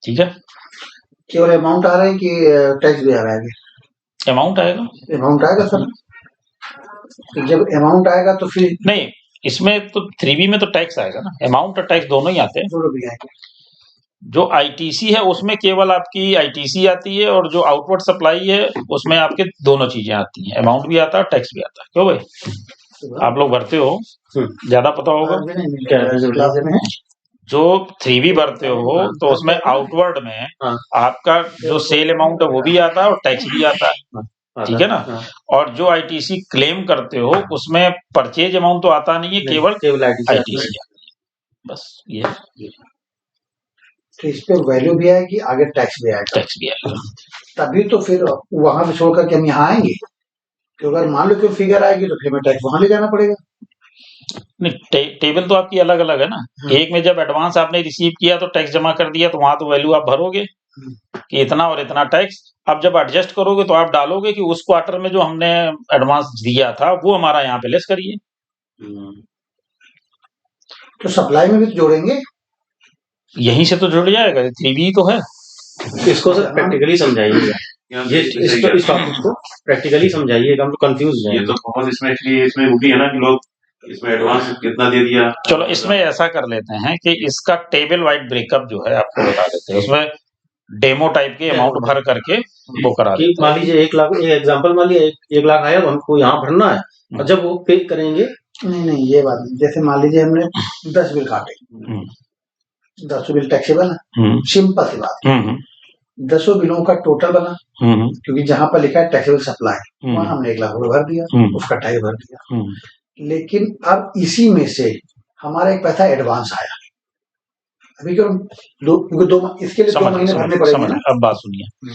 Speaker 1: ठीक है,
Speaker 2: केवल अमाउंट आ रहा है कि टैक्स भी आ रहा है?
Speaker 1: अमाउंट आएगा।
Speaker 2: अमाउंट आएगा सर? तो जब अमाउंट आएगा तो फिर
Speaker 1: नहीं, इसमें तो 3B में तो टैक्स आएगा ना, अमाउंट और टैक्स दोनों ही आते हैं।
Speaker 2: दोनों भी आएंगे।
Speaker 1: जो ITC है उसमें केवल आपकी ITC आती है, और जो आउटवर्ड सप्लाई है उसमें आपके दोनों चीजें आती हैं, अमाउंट भी आता है और टैक्स भी आता है। क्यों भाई, आप लोग भरते हो, ज्यादा पता होगा। जो 3B भरते हो तो उसमें आउटवर्ड में आपका जो सेल अमाउंट है वो भी आता है और टैक्स भी आता है, ठीक है ना। और जो ITC क्लेम करते हो उसमें परचेज अमाउंट तो आता नहीं है, केवल ITC बस ये।
Speaker 2: तो इस पे वैल्यू भी आएगी, आगे टैक्स भी आएगा।
Speaker 1: टैक्स भी आएगा,
Speaker 2: तभी तो फिर वहां पे छोड़ करके हम यहाँ आएंगे। तो अगर मान लो कोई फिगर आएगी तो फिर हमें टैक्स वहां ले जाना पड़ेगा।
Speaker 1: नहीं, टेबल तो आपकी अलग अलग है ना। एक में जब एडवांस आपने रिसीव किया तो टैक्स जमा कर दिया, तो वहां तो वैल्यू आप भरोगे कि इतना और इतना टैक्स। अब जब एडजस्ट करोगे तो आप डालोगे कि उस क्वार्टर में जो हमने एडवांस दिया था वो हमारा यहाँ पे लेस करिए।
Speaker 2: तो सप्लाई में भी तो जोड़ेंगे,
Speaker 1: यहीं से तो जुड़ जाएगा, 3B तो है।
Speaker 3: इसको सर प्रैक्टिकली समझाइएगा, ये इस टॉपिक को प्रैक्टिकली समझाइएगा, हम तो कंफ्यूज हैं।
Speaker 5: ये तो बहुत इसमें वो भी है ना कि लोग इसमें एडवांस कितना दे दिया।
Speaker 1: चलो इसमें ऐसा कर लेते हैं कि इसका टेबल वाइड ब्रेकअप जो है आपको बता देते हैं, उसमें डेमो टाइप के अमाउंट भर करके वो करा देते हैं।
Speaker 3: मान लीजिए 1 लाख, एक एग्जांपल मान लिया 1 लाख आया, हमको यहाँ भरना है, और जब वो पे करेंगे।
Speaker 2: नहीं ये बात नहीं। जैसे मान लीजिए हमने 10 बिल काटे, 10 बिल टैक्सेबल है, सिंपल सी बात। 10 बिलों का टोटल बना, क्योंकि जहां पर लिखा है टैक्सेबल सप्लाई वहां हमने 1 लाख रुपए भर दिया, उसका टैक्स भर दिया। लेकिन अब इसी में से हमारा एक पैसा एडवांस आया, अभी क्यों दो इसके लिए 2 महीने भरने पड़ेंगे।
Speaker 1: अब बात सुनिए,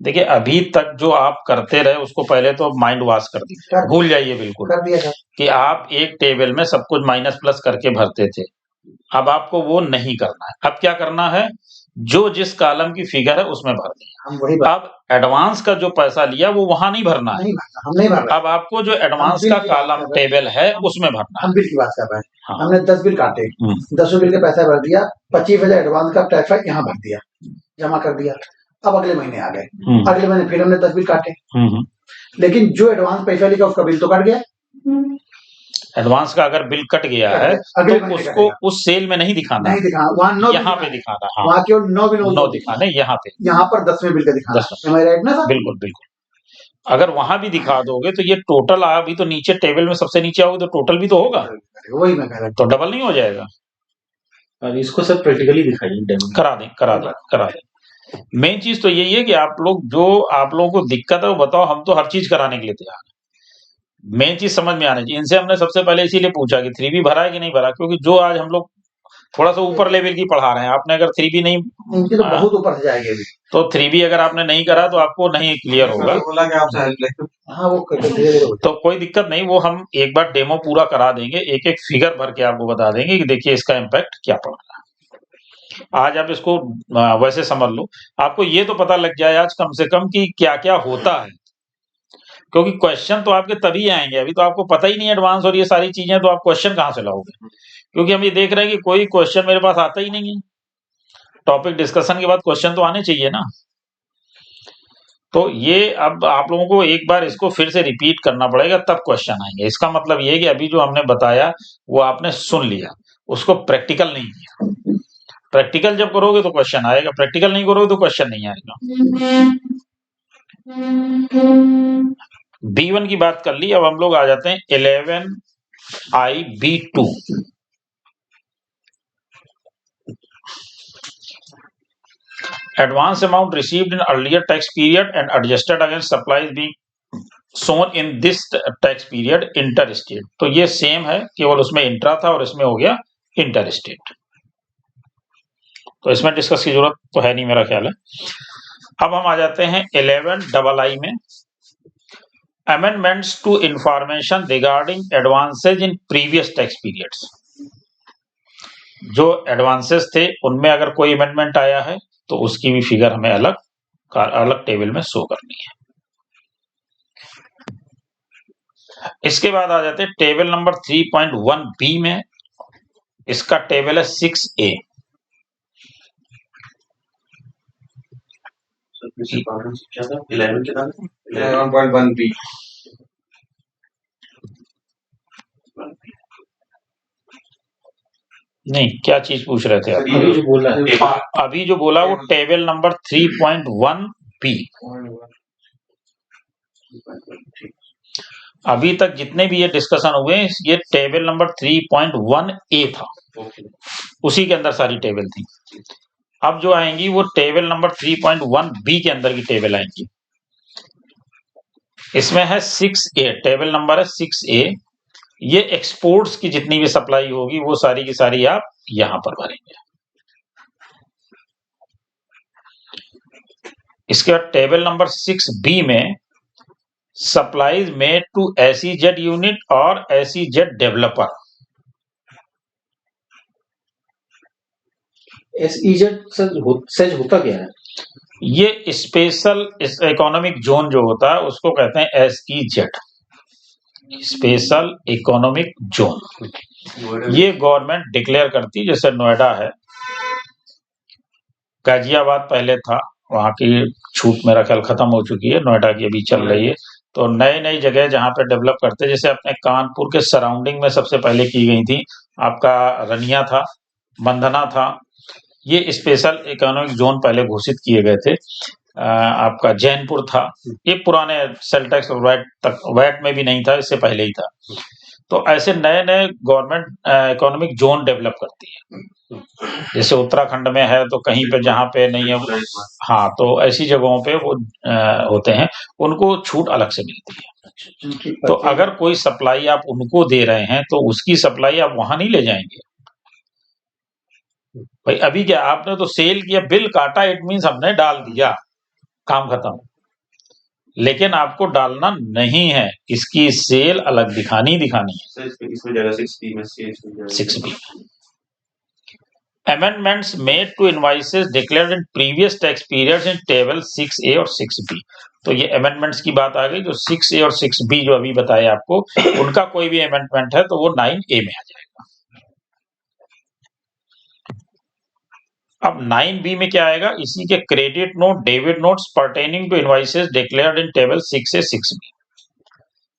Speaker 1: देखिए अभी तक जो आप करते रहे उसको पहले तो माइंड वॉश कर दीजिए, भूल जाइए बिल्कुल
Speaker 2: कर दिया
Speaker 1: कि आप एक टेबल में सब कुछ माइनस प्लस करके भरते थे। अब आपको वो नहीं करना है। अब क्या करना है, जो जिस कॉलम की फिगर है उसमें भर दिया। अब एडवांस का जो पैसा लिया वो वहां नहीं भरना है,
Speaker 2: हम नहीं भर।
Speaker 1: अब आपको जो एडवांस का कॉलम टेबल है उसमें भरना है।
Speaker 2: हम बिल की बात कर रहे हैं। हमने 10 बिल काटे, 10 बिल के पैसा भर दिया, 25,000 एडवांस का टैक्स है यहाँ भर दिया, जमा कर दिया। अब अगले महीने आ गए, अगले महीने फिर हमने 10 बिल काटे, लेकिन जो एडवांस पैसा लिखा उसका बिल तो कट गया।
Speaker 1: एडवांस का अगर बिल कट गया है तो उसको उस सेल में नहीं दिखाना,
Speaker 2: नहीं दिखाना, वहाँ 9
Speaker 1: यहाँ पे दिखाना। हाँ,
Speaker 2: वहाँ केवल 9 बिल
Speaker 1: 9 दिखाने, यहाँ पे,
Speaker 2: यहाँ पर 10वें बिल का दिखाना। 10वें राइट ना सर? बिल्कुल
Speaker 1: बिल्कुल। अगर वहां भी दिखा दोगे तो ये टोटल अभी तो नीचे टेबल में सबसे नीचे आओगे तो टोटल भी तो होगा,
Speaker 2: वही मैं कह रहा हूँ,
Speaker 1: तो डबल नहीं हो जाएगा।
Speaker 3: और इसको सब प्रैक्टिकली दिखाइए,
Speaker 1: करा दें। मेन चीज तो यही है कि आप लोगों को दिक्कत है वो बताओ, हम तो हर चीज कराने के लिए तैयार हैं। मेन चीज समझ में आनी चाहिए। इनसे हमने सबसे पहले इसीलिए पूछा कि 3B भरा है कि नहीं भरा, क्योंकि जो आज हम लोग थोड़ा सा ऊपर लेवल की पढ़ा रहे हैं, आपने अगर 3B नहीं,
Speaker 2: इनकी तो बहुत ऊपर से जाएगी अभी,
Speaker 1: तो 3B अगर आपने नहीं करा तो आपको नहीं क्लियर होगा।
Speaker 4: बोला कि आपसे हेल्प ले।
Speaker 2: हाँ वो धीरे-धीरे
Speaker 1: तो कोई दिक्कत नहीं, वो हम एक बार डेमो पूरा करा देंगे, एक एक फिगर भर के आपको बता देंगे कि देखिए इसका इम्पैक्ट क्या पड़ रहा है। आज आप इसको वैसे समझ लो, आपको ये तो पता लग जाए आज कम से कम कि क्या क्या होता है, क्योंकि क्वेश्चन तो आपके तभी आएंगे। अभी तो आपको पता ही नहीं एडवांस और ये सारी चीजें, तो आप क्वेश्चन कहाँ से लाओगे? क्योंकि हम ये देख रहे हैं कि कोई क्वेश्चन मेरे पास आता ही नहीं है। टॉपिक डिस्कशन के बाद क्वेश्चन तो आने चाहिए ना। तो ये अब आप लोगों को एक बार इसको फिर से रिपीट करना पड़ेगा, तब क्वेश्चन आएंगे। इसका मतलब ये है कि अभी जो हमने बताया वो आपने सुन लिया, उसको प्रैक्टिकल नहीं किया। प्रैक्टिकल जब करोगे तो क्वेश्चन आएगा, प्रैक्टिकल नहीं करोगे तो क्वेश्चन नहीं आएगा। B1 की बात कर ली, अब हम लोग आ जाते हैं 11IB2। Advance amount received in earlier tax period and adjusted against supplies being shown in this tax period interstate। तो ये सेम है, केवल उसमें इंट्रा था और इसमें हो गया इंटरस्टेट। तो इसमें डिस्कस की जरूरत तो है नहीं मेरा ख्याल है। अब हम आ जाते हैं 11II में, amendments to information regarding advances in previous tax periods। जो एडवांसेस थे उनमें अगर कोई अमेंडमेंट आया है तो उसकी भी फिगर हमें अलग टेबल में शो करनी है। इसके बाद आ जाते हैं टेबल नंबर 3.1 बी में। इसका टेबल है 6A।
Speaker 5: क्या था 11 क्या था
Speaker 4: 11.1 बी।
Speaker 1: नहीं, क्या चीज पूछ रहे थे आप?
Speaker 3: अभी जो बोला है,
Speaker 1: अभी जो बोला वो टेबल नंबर 3.1 बी। अभी तक जितने भी ये डिस्कशन हुए ये टेबल नंबर 3.1A था, उसी के अंदर सारी टेबल थी। अब जो आएंगी वो टेबल नंबर 3.1B के अंदर की टेबल आएंगी। इसमें है 6A, टेबल नंबर है 6A। ये एक्सपोर्ट्स की जितनी भी सप्लाई होगी वो सारी की सारी आप यहां पर भरेंगे। इसके बाद टेबल नंबर 6B में supplies made to SEZ unit और SEZ डेवलपर।
Speaker 3: SEZ सेज होता क्या है?
Speaker 1: ये स्पेशल इकोनॉमिक जोन जो होता है उसको कहते हैं SEZ, स्पेशल इकोनॉमिक जोन। ये गवर्नमेंट डिक्लेयर करती है। जैसे नोएडा है, गाजियाबाद पहले था, वहां की छूट मेरा ख्याल खत्म हो चुकी है, नोएडा की अभी चल रही है। तो नई नई जगह जहां पे डेवलप करते, जैसे अपने कानपुर के सराउंडिंग में सबसे पहले की गई थी, आपका रनिया था, बंधना था। ये स्पेशल इकोनॉमिक जोन पहले घोषित किए गए थे। आपका जैनपुर था, ये पुराने सेल टैक्स वैट में भी नहीं था, इससे पहले ही था। तो ऐसे नए नए गवर्नमेंट इकोनॉमिक जोन डेवलप करती है। जैसे उत्तराखंड में है तो कहीं पे जहाँ पे नहीं है, हाँ, तो ऐसी जगहों पे वो होते हैं, उनको छूट अलग से मिलती है। तो अगर कोई सप्लाई आप उनको दे रहे हैं तो उसकी सप्लाई आप वहां नहीं ले जाएंगे भाई। अभी क्या, आपने तो सेल किया, बिल काटा, इट मीन्स हमने डाल दिया, काम खत्म। लेकिन आपको डालना नहीं है, इसकी सेल अलग दिखानी है।
Speaker 5: इसमें जगह 6B में
Speaker 1: 6B amendments made to invoices declared in previous tax periods in table 6A और 6B। तो ये amendments की बात आ गई। जो 6A और 6B जो अभी बताया आपको, उनका कोई भी amendment है तो वो 9A में आ जाएगा। अब 9B में क्या आएगा? इसी के credit note, debit notes pertaining to invoices declared in table 6A 6B।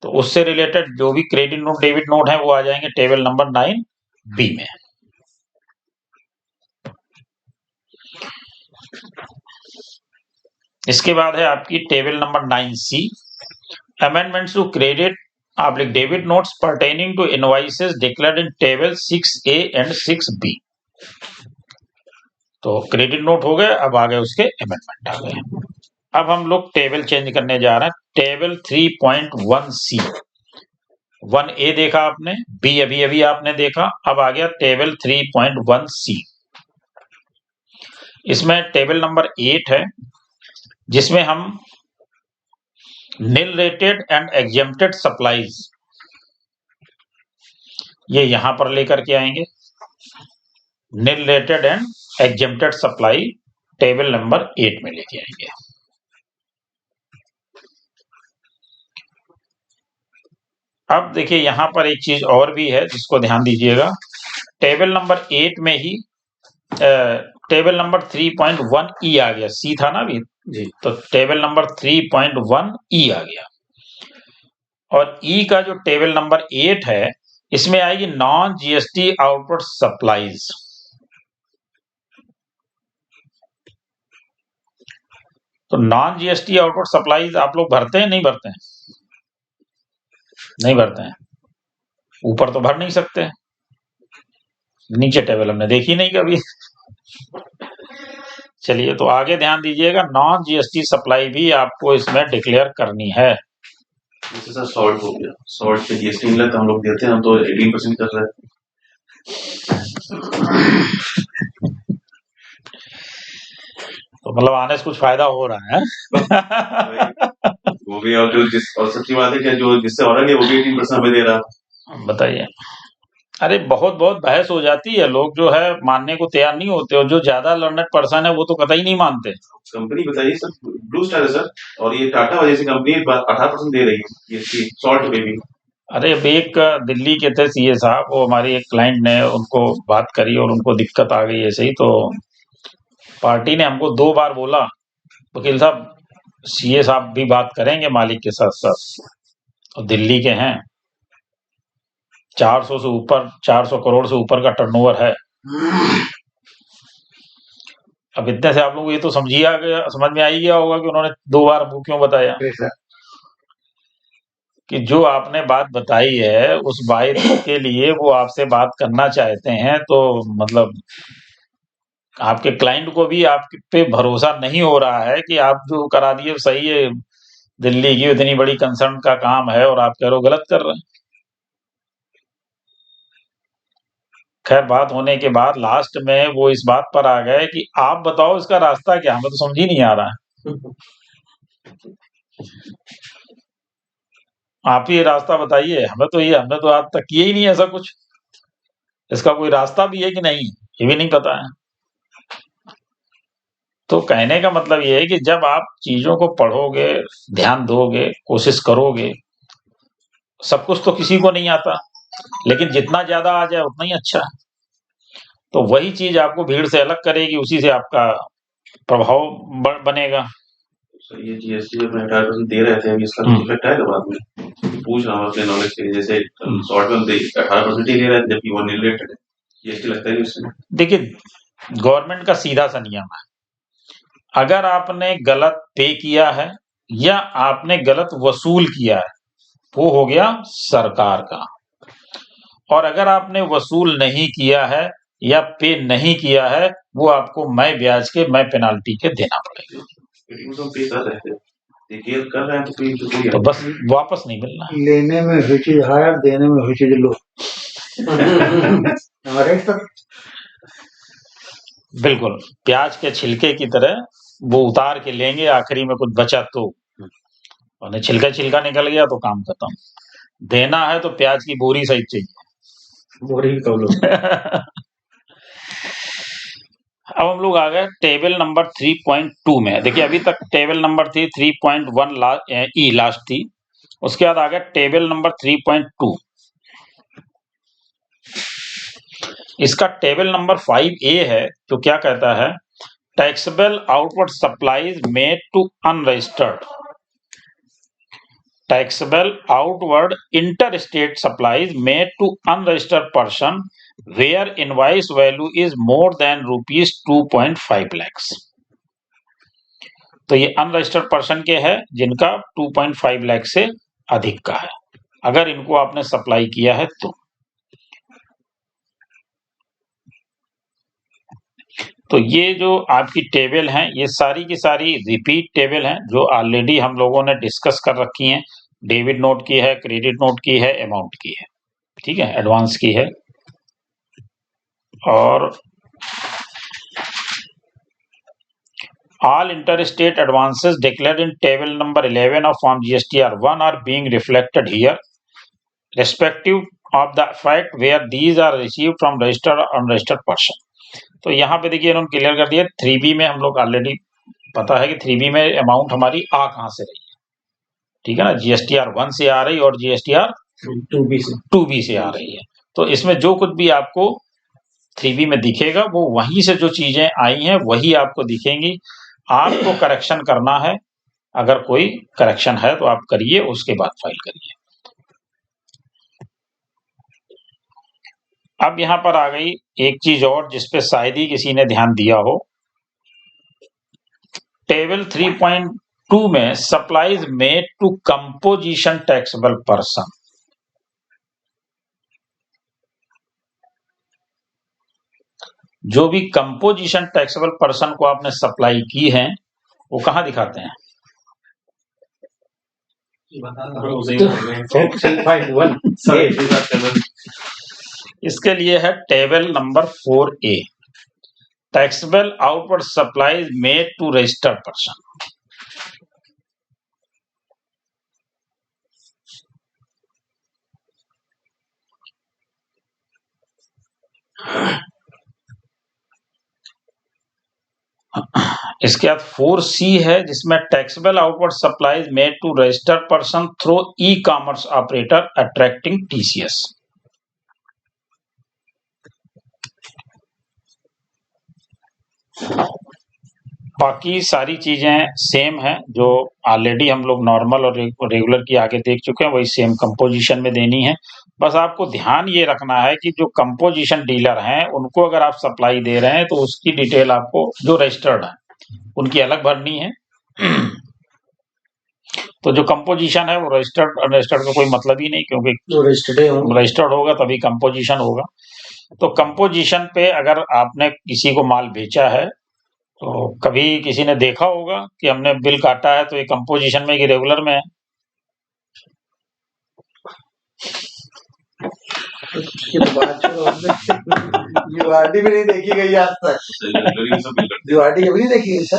Speaker 1: तो उससे रिलेटेड जो भी क्रेडिट नोट, डेबिट नोट है वो आ जाएंगे टेबल नंबर 9B में। इसके बाद है आपकी table number 9C, amendments to credit oblique debit notes pertaining to invoices declared in table 6A and 6B। तो क्रेडिट नोट हो गए, अब आ गए उसके अमेंडमेंट आ गए। अब हम लोग टेबल चेंज करने जा रहे हैं। टेबल 3.1C, 1A देखा आपने, B अभी अभी आपने देखा, अब आ गया टेबल 3.1C। इसमें टेबल नंबर 8 है, जिसमें हम nil rated and exempted supplies ये यहां पर लेकर के आएंगे। Nil rated and exempted supply table number 8 में लेके आएंगे। अब देखिए यहां पर एक चीज और भी है जिसको ध्यान दीजिएगा। टेबल नंबर 8 में ही टेबल नंबर 3.1E आ गया। सी था ना अभी जी, तो टेबल नंबर 3.1E आ गया। और E का जो टेबल नंबर 8 है, इसमें आएगी नॉन GST आउटपुट सप्लाईज। तो नॉन GST आउटपुट सप्लाईज आप लोग भरते हैं, नहीं भरते हैं? नहीं भरते हैं। ऊपर तो भर नहीं सकते, नीचे टेबल हमने देखी नहीं कभी। चलिए, तो आगे ध्यान दीजिएगा, नॉन GST सप्लाई भी आपको इसमें डिक्लेयर करनी है।
Speaker 5: जैसे सर सॉल्ट हो गया, सॉल्ट पे GST मिला तो हम लोग देते हैं, हम तो 18% कर रहे हैं।
Speaker 1: तो मतलब आने से कुछ फायदा हो रहा है।
Speaker 5: वो भी, और जो और सच्ची बात है कि जो जिससे ऑर्डर है वो भी 18% हमें दे रहा।
Speaker 1: बताइए, अरे बहुत बहुत बहस हो जाती है, लोग जो है मानने को तैयार नहीं होते, और जो ज्यादा लर्नेड पर्सन है वो तो कतई नहीं मानते।
Speaker 5: कंपनी बताइए सर, ब्लू स्टार है सर, और ये टाटा जैसी कंपनी 18% दे रही है GST सॉल्ट पे भी।
Speaker 1: अरे अब एक दिल्ली के थे सीए साहब, वो हमारी एक क्लाइंट ने उनको बात करी और उनको दिक्कत आ गई ऐसे ही, तो पार्टी ने हमको 2 बार बोला, वकील साहब सीए साहब भी बात करेंगे मालिक के साथ साथ, और दिल्ली के हैं, 400 से ऊपर 400 करोड़ से ऊपर का टर्नओवर है। अब इतने से आप लोग ये तो समझ में आ ही गया होगा कि उन्होंने 2 बार हमको क्यों बताया, कि जो आपने बात बताई है उस बात के लिए वो आपसे बात करना चाहते हैं, तो मतलब आपके क्लाइंट को भी आप पे भरोसा नहीं हो रहा है कि आप जो करा दिए सही है, दिल्ली की इतनी बड़ी कंसर्न का काम है और आप कह रहे हो गलत कर रहे हैं। खैर बात होने के बाद लास्ट में वो इस बात पर आ गए कि आप बताओ इसका रास्ता क्या, हमें तो समझ ही नहीं आ रहा है, आप ही ये रास्ता बताइए, हमने तो आज तक किया ही नहीं ऐसा कुछ, इसका कोई रास्ता भी है कि नहीं ये भी नहीं पता है। तो कहने का मतलब ये है कि जब आप चीजों को पढ़ोगे, ध्यान दोगे, कोशिश करोगे, सब कुछ तो किसी को नहीं आता, लेकिन जितना ज्यादा आ जाए उतना ही अच्छा है। तो वही चीज आपको भीड़ से अलग करेगी, उसी से आपका प्रभाव बनेगा।
Speaker 5: सर ये जीएसटी जो 18% दे रहे थे, अभी इसका इफेक्ट आएगा बाद में? पूछ रहा हूँ अपने नॉलेज के लिए, जैसे शॉर्ट में 18% ही दे रहे थे जबकि वो रिलेटेड है, जीएसटी लगता है उसमें?
Speaker 1: देखिए गवर्नमेंट का सीधा सा नियम है, अगर आपने गलत पे किया है या आपने गलत वसूल किया है वो हो गया सरकार का, और अगर आपने वसूल नहीं किया है या पे नहीं किया है वो आपको मैं ब्याज के मैं पेनाल्टी के देना पड़ेगा।
Speaker 5: पे कर रहे थे, देखिए कर रहे हैं तो कोई
Speaker 1: तो बस वापस नहीं मिलना,
Speaker 2: लेने में हुई चीज हायर, देने में हुई चीज लो। हमारे सर
Speaker 1: बिल्कुल प्याज के छिलके की तरह वो उतार के लेंगे, आखिरी में कुछ बचा तो और छिलका निकल गया तो काम खत्म। देना है तो प्याज की बोरी सहित चाहिए,
Speaker 3: बोरी कब लो।
Speaker 1: अब हम लोग आ गए टेबल नंबर 3.2 में। देखिए अभी तक टेबल नंबर थी 3.1 ई लास्ट थी, उसके बाद आ गया टेबल नंबर 3.2। इसका टेबल नंबर 5A है, जो क्या कहता है, taxable outward supplies made to unregistered, taxable outward interstate supplies made to unregistered person where invoice value is more than rupees 2.5 lakhs। तो ये अनरजिस्टर्ड पर्सन के हैं जिनका 2.5 लाख से अधिक का है, अगर इनको आपने सप्लाई किया है तो ये जो आपकी टेबल हैं ये सारी की सारी रिपीट टेबल हैं जो ऑलरेडी हम लोगों ने डिस्कस कर रखी हैं। डेबिट नोट की है, क्रेडिट नोट की है, अमाउंट की है, ठीक है, एडवांस की है। और all interstate advances declared in table number 11 of form GSTR 1 are being reflected here, respective of the fact where these are received from registered or unregistered person। तो यहाँ पे देखिए इन्होंने क्लियर कर दिया। 3B में हम लोग ऑलरेडी पता है कि 3B में अमाउंट हमारी आ कहाँ से रही है, ठीक है ना, GSTR 1 से आ रही और GSTR 2B से आ रही है। तो इसमें जो कुछ भी आपको 3B में दिखेगा वो वहीं से जो चीजें आई हैं वही आपको दिखेंगी। आपको करेक्शन करना है, अगर कोई करेक्शन है तो आप करिए, उसके बाद फाइल करिए। अब यहां पर आ गई एक चीज और जिसपे शायद ही किसी ने ध्यान दिया हो। टेबल 3.2 में supplies made to composition taxable person, जो भी कंपोजिशन टैक्सेबल पर्सन को आपने सप्लाई की है वो कहां दिखाते हैं? इसके लिए है table number 4A, taxable outward supplies made to registered person. इसके बाद 4C है जिसमें taxable outward supplies made to registered person through e commerce operator attracting TCS। बाकी सारी चीजें सेम हैं जो ऑलरेडी हम लोग नॉर्मल और रेगुलर की आगे देख चुके हैं, वही सेम कंपोजिशन में देनी है। बस आपको ध्यान ये रखना है कि जो कंपोजिशन डीलर हैं उनको अगर आप सप्लाई दे रहे हैं तो उसकी डिटेल आपको जो रजिस्टर्ड है उनकी अलग भरनी है। तो जो कंपोजिशन है वो रजिस्टर्ड अनरजिस्टर्ड का कोई मतलब ही नहीं, क्योंकि रजिस्टर्ड होगा तभी कंपोजिशन होगा। तो कंपोजिशन पे अगर आपने किसी को माल बेचा है तो कभी किसी ने देखा होगा कि हमने बिल काटा है तो ये कंपोजिशन में कि रेगुलर में है।
Speaker 2: यूआरडी भी नहीं देखी गई आज तक, यूआरडी कभी नहीं देखी गई सर।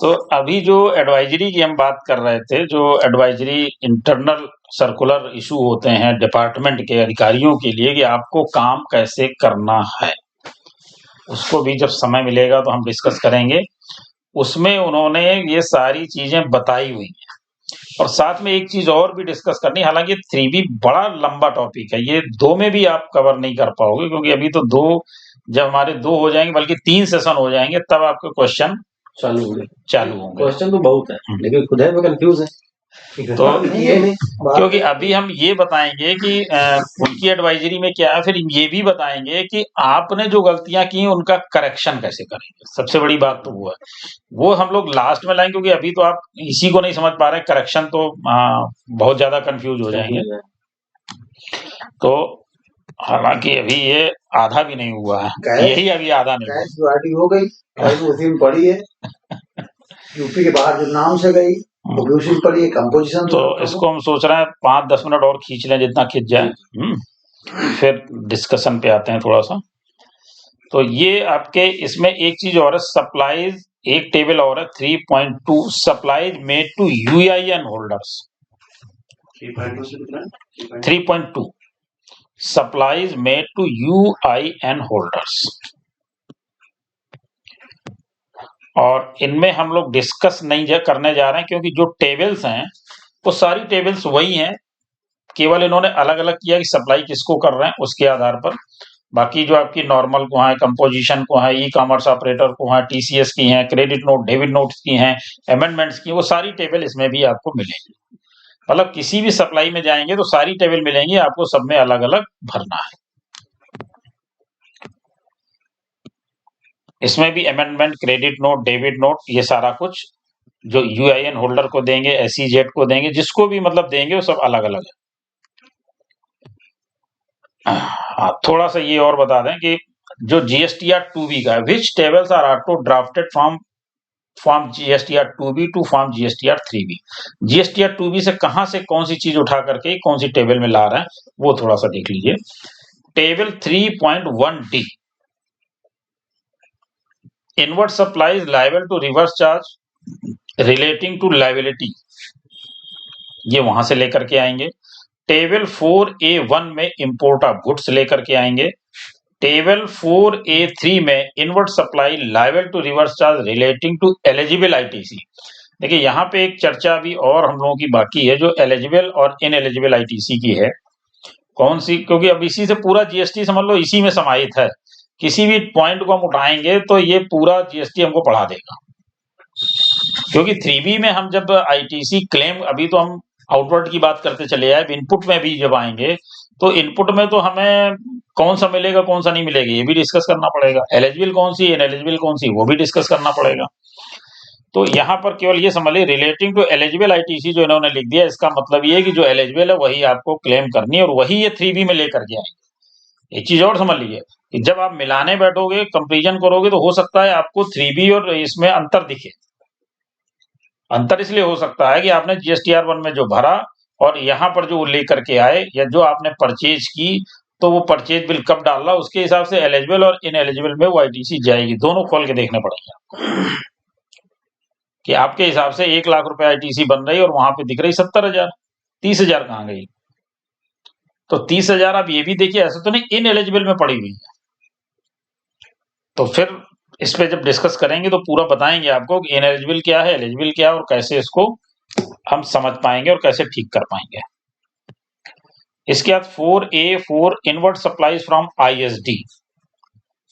Speaker 1: तो अभी जो एडवाइजरी की हम बात कर रहे थे, जो एडवाइजरी इंटरनल सर्कुलर इशू होते हैं डिपार्टमेंट के अधिकारियों के लिए कि आपको काम कैसे करना है, उसको भी जब समय मिलेगा तो हम डिस्कस करेंगे। उसमें उन्होंने ये सारी चीजें बताई हुई हैं और साथ में एक चीज और भी डिस्कस करनी, हालांकि 3B बड़ा लंबा टॉपिक है, ये 2 में भी आप कवर नहीं कर पाओगे, क्योंकि अभी तो 2 जब हमारे 2 हो जाएंगे बल्कि 3 सेशन हो जाएंगे तब आपके क्वेश्चन चालू होंगे।
Speaker 3: क्वेश्चन तो बहुत है लेकिन खुद है मैं कंफ्यूज है।
Speaker 1: तो क्योंकि अभी हम ये बताएंगे कि उनकी एडवाइजरी में क्या है, फिर ये भी बताएंगे कि आपने जो गलतियां की उनका करेक्शन कैसे करेंगे। सबसे बड़ी बात तो वो है, वो हम लोग लास्ट में लाएंगे, क्योंकि अभी तो आप इसी को नहीं समझ पा रहे, करेक्शन तो बहुत ज्यादा कंफ्यूज हो जाएंगे। तो हालांकि अभी ये आधा भी नहीं हुआ है, यही अभी आधा नहीं हुआ।
Speaker 2: हो गई उसी में पड़ी है, यूपी के बाहर जो नाम से गई उसी पर ये कंपोजिशन।
Speaker 1: तो इसको हम सोच रहे हैं 5-10 मिनट और खींच लें, जितना खींच जाए, फिर डिस्कशन पे आते हैं थोड़ा सा। तो ये आपके इसमें एक चीज और है, सप्लाईज, एक टेबल और है 3.2 supplies made to UIN holders. 3.2 supplies made to UIN holders, और इनमें हम लोग डिस्कस नहीं करने जा रहे हैं, क्योंकि जो टेबल्स हैं वो सारी टेबल्स वही हैं, केवल इन्होंने अलग अलग किया कि सप्लाई किसको कर रहे हैं उसके आधार पर। बाकी जो आपकी नॉर्मल को है, कंपोजिशन को है, ई कॉमर्स ऑपरेटर को है, TCS की हैं, क्रेडिट नोट, डेबिट नोट्स की हैं, अमेंडमेंट्स की, वो सारी टेबल इसमें भी आपको मिलेंगी। मतलब किसी भी सप्लाई में जाएंगे तो सारी टेबल मिलेंगी आपको, सब में अलग अलग भरना है। इसमें भी amendment, credit note, debit note, ये सारा कुछ जो UIN होल्डर को देंगे, SEZ को देंगे, जिसको भी मतलब देंगे वो सब अलग अलग है। थोड़ा सा ये और बता दें कि जो GSTR 2B का है, which tables are auto drafted from form GSTR 2B to form GSTR 3B। GSTR 2B से कहां से कौन सी चीज उठा करके कौन सी टेबल में ला रहे हैं वो थोड़ा सा देख लीजिए। Table 3.1D, inward supplies liable to reverse charge relating to liability, ये वहां से लेकर के आएंगे। टेबल 4A1 में इंपोर्ट ऑफ गुड्स लेकर के आएंगे। टेबल 4A3 में inward supply liable to reverse charge relating to eligible ITC। देखिए यहाँ पे एक चर्चा भी और हम लोगों की बाकी है, जो एलिजिबल और इनएलिजिबल ITC की है। कौन सी, क्योंकि अब इसी से पूरा GST समझ लो इसी में समाहित है, किसी भी पॉइंट को हम उठाएंगे तो ये पूरा GST हमको पढ़ा देगा। क्योंकि 3B में हम जब ITC क्लेम, अभी तो हम आउटवर्ड की बात करते चले आए, इनपुट में भी जब आएंगे तो इनपुट में तो हमें कौन सा मिलेगा कौन सा नहीं मिलेगा ये भी डिस्कस करना पड़ेगा, एलिजिबल कौन सी, इनएलिजिबल कौन सी, वो भी डिस्कस करना पड़ेगा। तो यहाँ पर केवल ये समझ लीजिए रिलेटिंग टू एलिजिबल ITC जो इन्होंने लिख दिया, इसका मतलब ये है कि जो एलिजिबल है वही आपको क्लेम करनी है और वही ये 3B में लेकर के आएंगे। एक चीज और समझ लीजिए कि जब आप मिलाने बैठोगे, कंपेरिजन करोगे, तो हो सकता है आपको 3B और इसमें अंतर दिखे। अंतर इसलिए हो सकता है कि आपने GSTR 1 में जो भरा और यहाँ पर जो लेकर के आए, या जो आपने परचेज की तो वो परचेज बिल कब डाल रहा, उसके हिसाब से एलिजिबल और इनएलिजिबल में वो ITC जाएगी। दोनों खोल के देखने पड़ेंगे कि आपके हिसाब से 1 लाख रुपए ITC बन रही और वहां पे दिख रही 70,000, 30,000 कहाँ गई? तो 30,000 आप ये भी देखिए, ऐसे तो नहीं इनएलिजिबल में पड़ी हुई है, तो फिर इस पे जब डिस्कस करेंगे तो पूरा बताएंगे आपको कि इनएलिजिबल क्या है, एलिजिबल क्या है और कैसे इसको हम समझ पाएंगे और कैसे ठीक कर पाएंगे। इसके बाद 4A 4 invert supplies from ISD।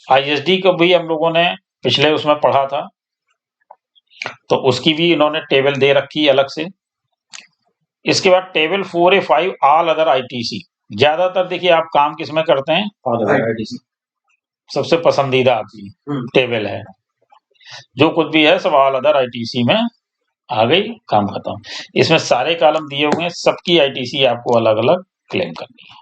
Speaker 1: ISD को भी हम लोगों ने पिछले उसमें पढ़ा था, तो उसकी भी इन्होंने टेबल दे रखी है अलग से। इसके बाद table 4A 5 all other ITC। ज्यादातर देखिए आप काम किसमें करते हैं,
Speaker 3: ITC
Speaker 1: सबसे पसंदीदा आपकी टेबल है, जो कुछ भी है सब ऑल अदर ITC में आ गई, काम खत्म। इसमें सारे कॉलम दिए हुए हैं, सबकी ITC आपको अलग अलग क्लेम करनी है।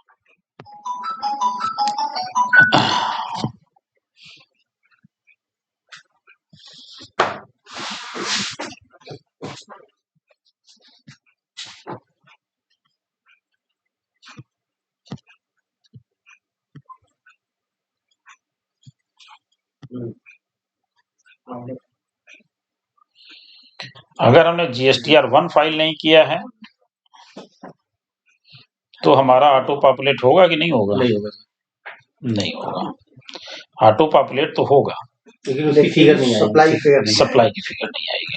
Speaker 1: अगर हमने GSTR 1 फाइल नहीं किया है तो हमारा ऑटो पॉपुलेट होगा कि नहीं होगा?
Speaker 3: नहीं होगा,
Speaker 1: नहीं होगा। ऑटो पॉपुलेट तो होगा,
Speaker 3: लेकिन उसकी फिगर नहीं आएगी,
Speaker 1: सप्लाई की फिगर नहीं आएगी।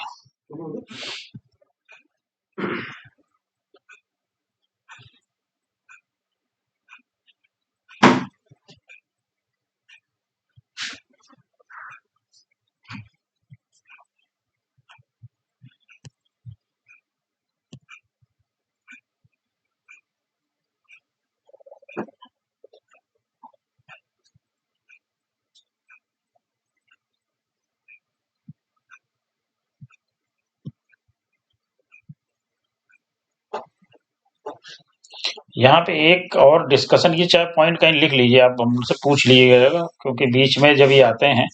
Speaker 1: यहाँ पे एक और डिस्कशन की, चाहे पॉइंट कहीं लिख लीजिए, आप हमसे पूछ लीजिएगा, क्योंकि बीच में जब ये आते हैं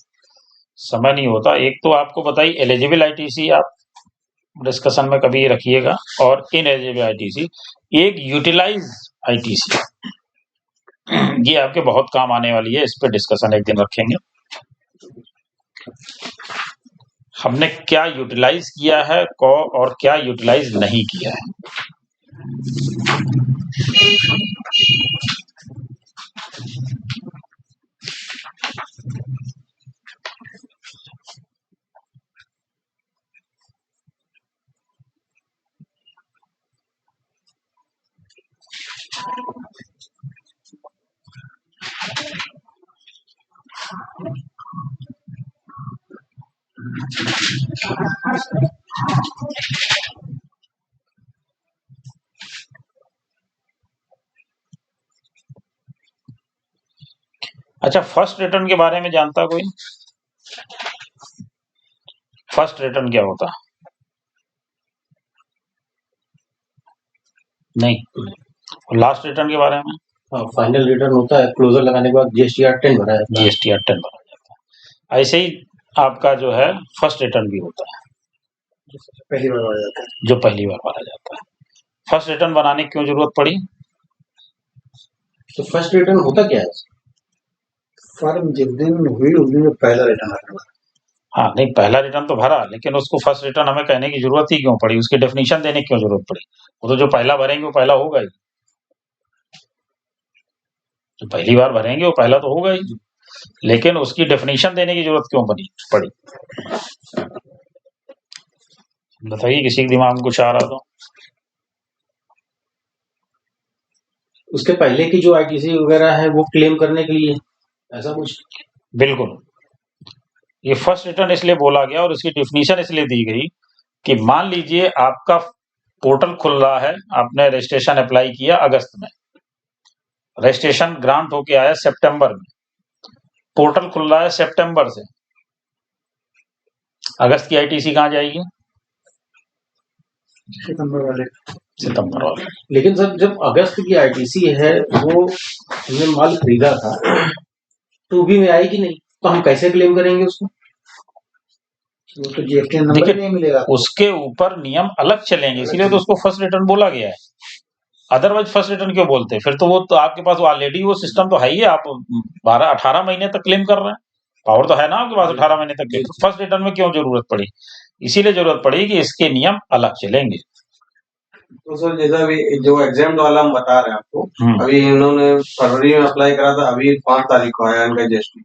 Speaker 1: समय नहीं होता। एक तो आपको बताइए एलिजिबल ITC आप डिस्कशन में कभी रखिएगा, और इनएलिजिबल ITC, एक यूटिलाइज ITC, ये आपके बहुत काम आने वाली है, इस पे डिस्कशन एक दिन रखेंगे। हमने क्या यूटिलाइज किया है और क्या यूटिलाइज नहीं किया है। अच्छा, फर्स्ट रिटर्न के बारे में जानता कोई? फर्स्ट रिटर्न क्या होता? नहीं। लास्ट रिटर्न के बारे में?
Speaker 3: फाइनल रिटर्न होता है, क्लोजर लगाने के बाद GSTR 10 भरा जाता है।
Speaker 1: GSTR 10 भरा जाता है। ऐसे ही आपका जो है फर्स्ट रिटर्न भी होता है,
Speaker 2: पहली बार भरा जाता है,
Speaker 1: जो पहली बार भरा जाता है। फर्स्ट रिटर्न बनाने की क्यों जरूरत पड़ी?
Speaker 3: तो फर्स्ट रिटर्न होता क्या है?
Speaker 2: फर्म जिस दिन हुई उस दिन पहला रिटर्न आता है।
Speaker 1: हाँ, नहीं, पहला रिटर्न तो भरा, लेकिन उसको फर्स्ट रिटर्न हमें कहने की जरूरत ही क्यों पड़ी? उसकी डेफिनेशन देने की क्यों जरूरत पड़ी? वो तो जो पहला भरेंगे वो पहला होगा ही, जो पहली बार भरेंगे वो पहला तो होगा ही, लेकिन उसकी डेफिनेशन देने की जरूरत क्यों पड़ी? बताइए, किसी के दिमाग में कुछ आ रहा तो?
Speaker 3: उसके पहले की जो ITC वगैरह है वो क्लेम करने के लिए, ऐसा कुछ?
Speaker 1: बिल्कुल। ये फर्स्ट रिटर्न इसलिए बोला गया और इसकी डेफिनेशन इसलिए दी गई कि मान लीजिए आपका पोर्टल खुल रहा है, आपने रजिस्ट्रेशन अप्लाई किया अगस्त में, रजिस्ट्रेशन ग्रांट होके आया सितंबर में, पोर्टल खुल रहा है सितंबर से, अगस्त की ITC कहाँ जाएगी? सितंबर वाले।
Speaker 3: लेकिन सर जब अगस्त की ITC है, वो हमने माल खरीदा था, तो भी में आएगी नहीं, तो हम कैसे क्लेम करेंगे उसको?
Speaker 2: वो तो GST नंबर नहीं मिलेगा,
Speaker 1: उसके ऊपर नियम अलग चलेंगे, इसीलिए तो उसको फर्स्ट रिटर्न बोला गया है। अदरवाइज फर्स्ट रिटर्न क्यों बोलते हैं? फिर तो वो तो आपके पास ऑलरेडी वो सिस्टम तो है ही है, आप 12-18 महीने तक क्लेम कर रहे हैं, पावर तो है ना आपके पास 18 महीने तक। तो फर्स्ट रिटर्न में क्यों जरूरत पड़ी? इसीलिए जरूरत पड़ी कि इसके नियम अलग चलेंगे।
Speaker 4: तो सर जैसा अभी जो एग्जाम वाला हम बता रहे हैं आपको, अभी इन्होंने फरवरी में अप्लाई करा था, अभी 5 तारीख को आया इनका GST।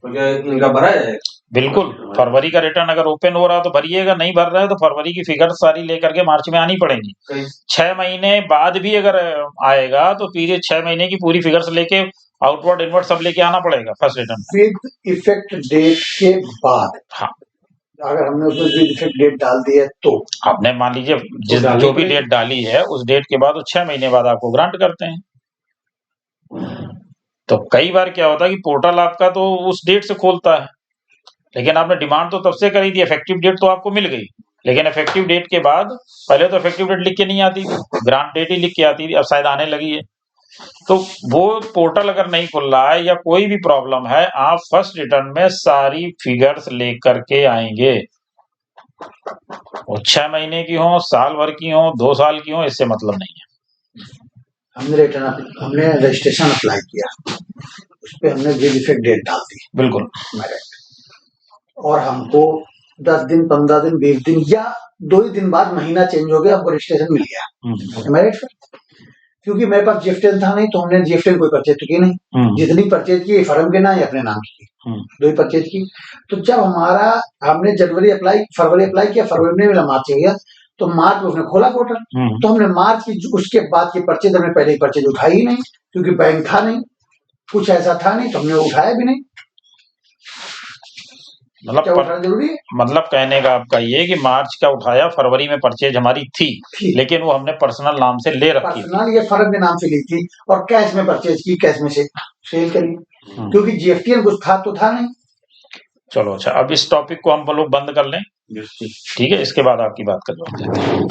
Speaker 4: तो क्या इनका भरा जाएगा?
Speaker 1: बिल्कुल, फरवरी का रिटर्न अगर ओपन हो रहा तो भरिएगा, नहीं भर रहा है तो फरवरी की फिगर सारी लेकर के मार्च में आनी पड़ेगी। 6 महीने बाद भी अगर आएगा तो पीरियड 6 महीने की पूरी फिगर्स लेके आउटवर्ड इनवर्ड सब लेके आना पड़ेगा first return
Speaker 2: with effect date के बाद।
Speaker 1: हाँ,
Speaker 2: अगर हमने उसमें विद इफेक्ट डेट डाल दी है तो
Speaker 1: आपने मान लीजिए जो भी डेट डाली है उस डेट के बाद 6 महीने बाद आपको ग्रांट करते हैं। तो कई बार क्या होता है कि पोर्टल आपका तो उस डेट से खोलता है, लेकिन आपने डिमांड तो तब से करी थी, इफेक्टिव डेट तो आपको मिल गई, लेकिन इफेक्टिव डेट के बाद पहले तो इफेक्टिव डेट लिख के नहीं आती थी, ग्रांट डेट ही लिख के आती थी, अब शायद आने लगी है। तो वो पोर्टल अगर नहीं खुल रहा है या कोई भी प्रॉब्लम है, आप फर्स्ट रिटर्न में सारी फिगर्स लेकर के आएंगे। वो 6 महीने की हो, साल भर की हो, 2 साल की हो, इससे मतलब नहीं है।
Speaker 2: हमने रजिस्ट्रेशन अप्लाई किया, उस पर हमने विद इफेक्ट डेट डाल दी,
Speaker 1: बिल्कुल,
Speaker 2: और हमको 10 दिन, 15 दिन, 20 दिन या 2 ही दिन बाद महीना चेंज हो गया, हमको रजिस्ट्रेशन मिल गया। क्योंकि मेरे पास GSTN था नहीं, तो हमने GSTN कोई परचेज की नहीं, जितनी परचेज की फर्म के ना या अपने नाम की 2 ही परचेज की। तो जब हमने फरवरी अप्लाई किया, फरवरी में मेरा मार्च गया, तो मार्च में उसने खोला पोर्टल, तो हमने मार्च की उसके बाद की परचेज हमने पहले ही परचेज उठाई ही नहीं, क्योंकि बैंक था नहीं, कुछ ऐसा था नहीं, तो हमने उठाया भी नहीं।
Speaker 1: मतलब कहने का आपका ये कि मार्च का उठाया, फरवरी में परचेज हमारी थी, लेकिन वो हमने पर्सनल नाम से ले रखी,
Speaker 2: पर्सनल ये फर्म के नाम से ली थी, और कैश में परचेज की, कैश में से सेल करी, क्योंकि GSTN कुछ था तो था नहीं।
Speaker 1: चलो अच्छा, अब इस टॉपिक को हम लोग बंद कर लें, ठीक है, इसके बाद आपकी बात कर रहे हैं।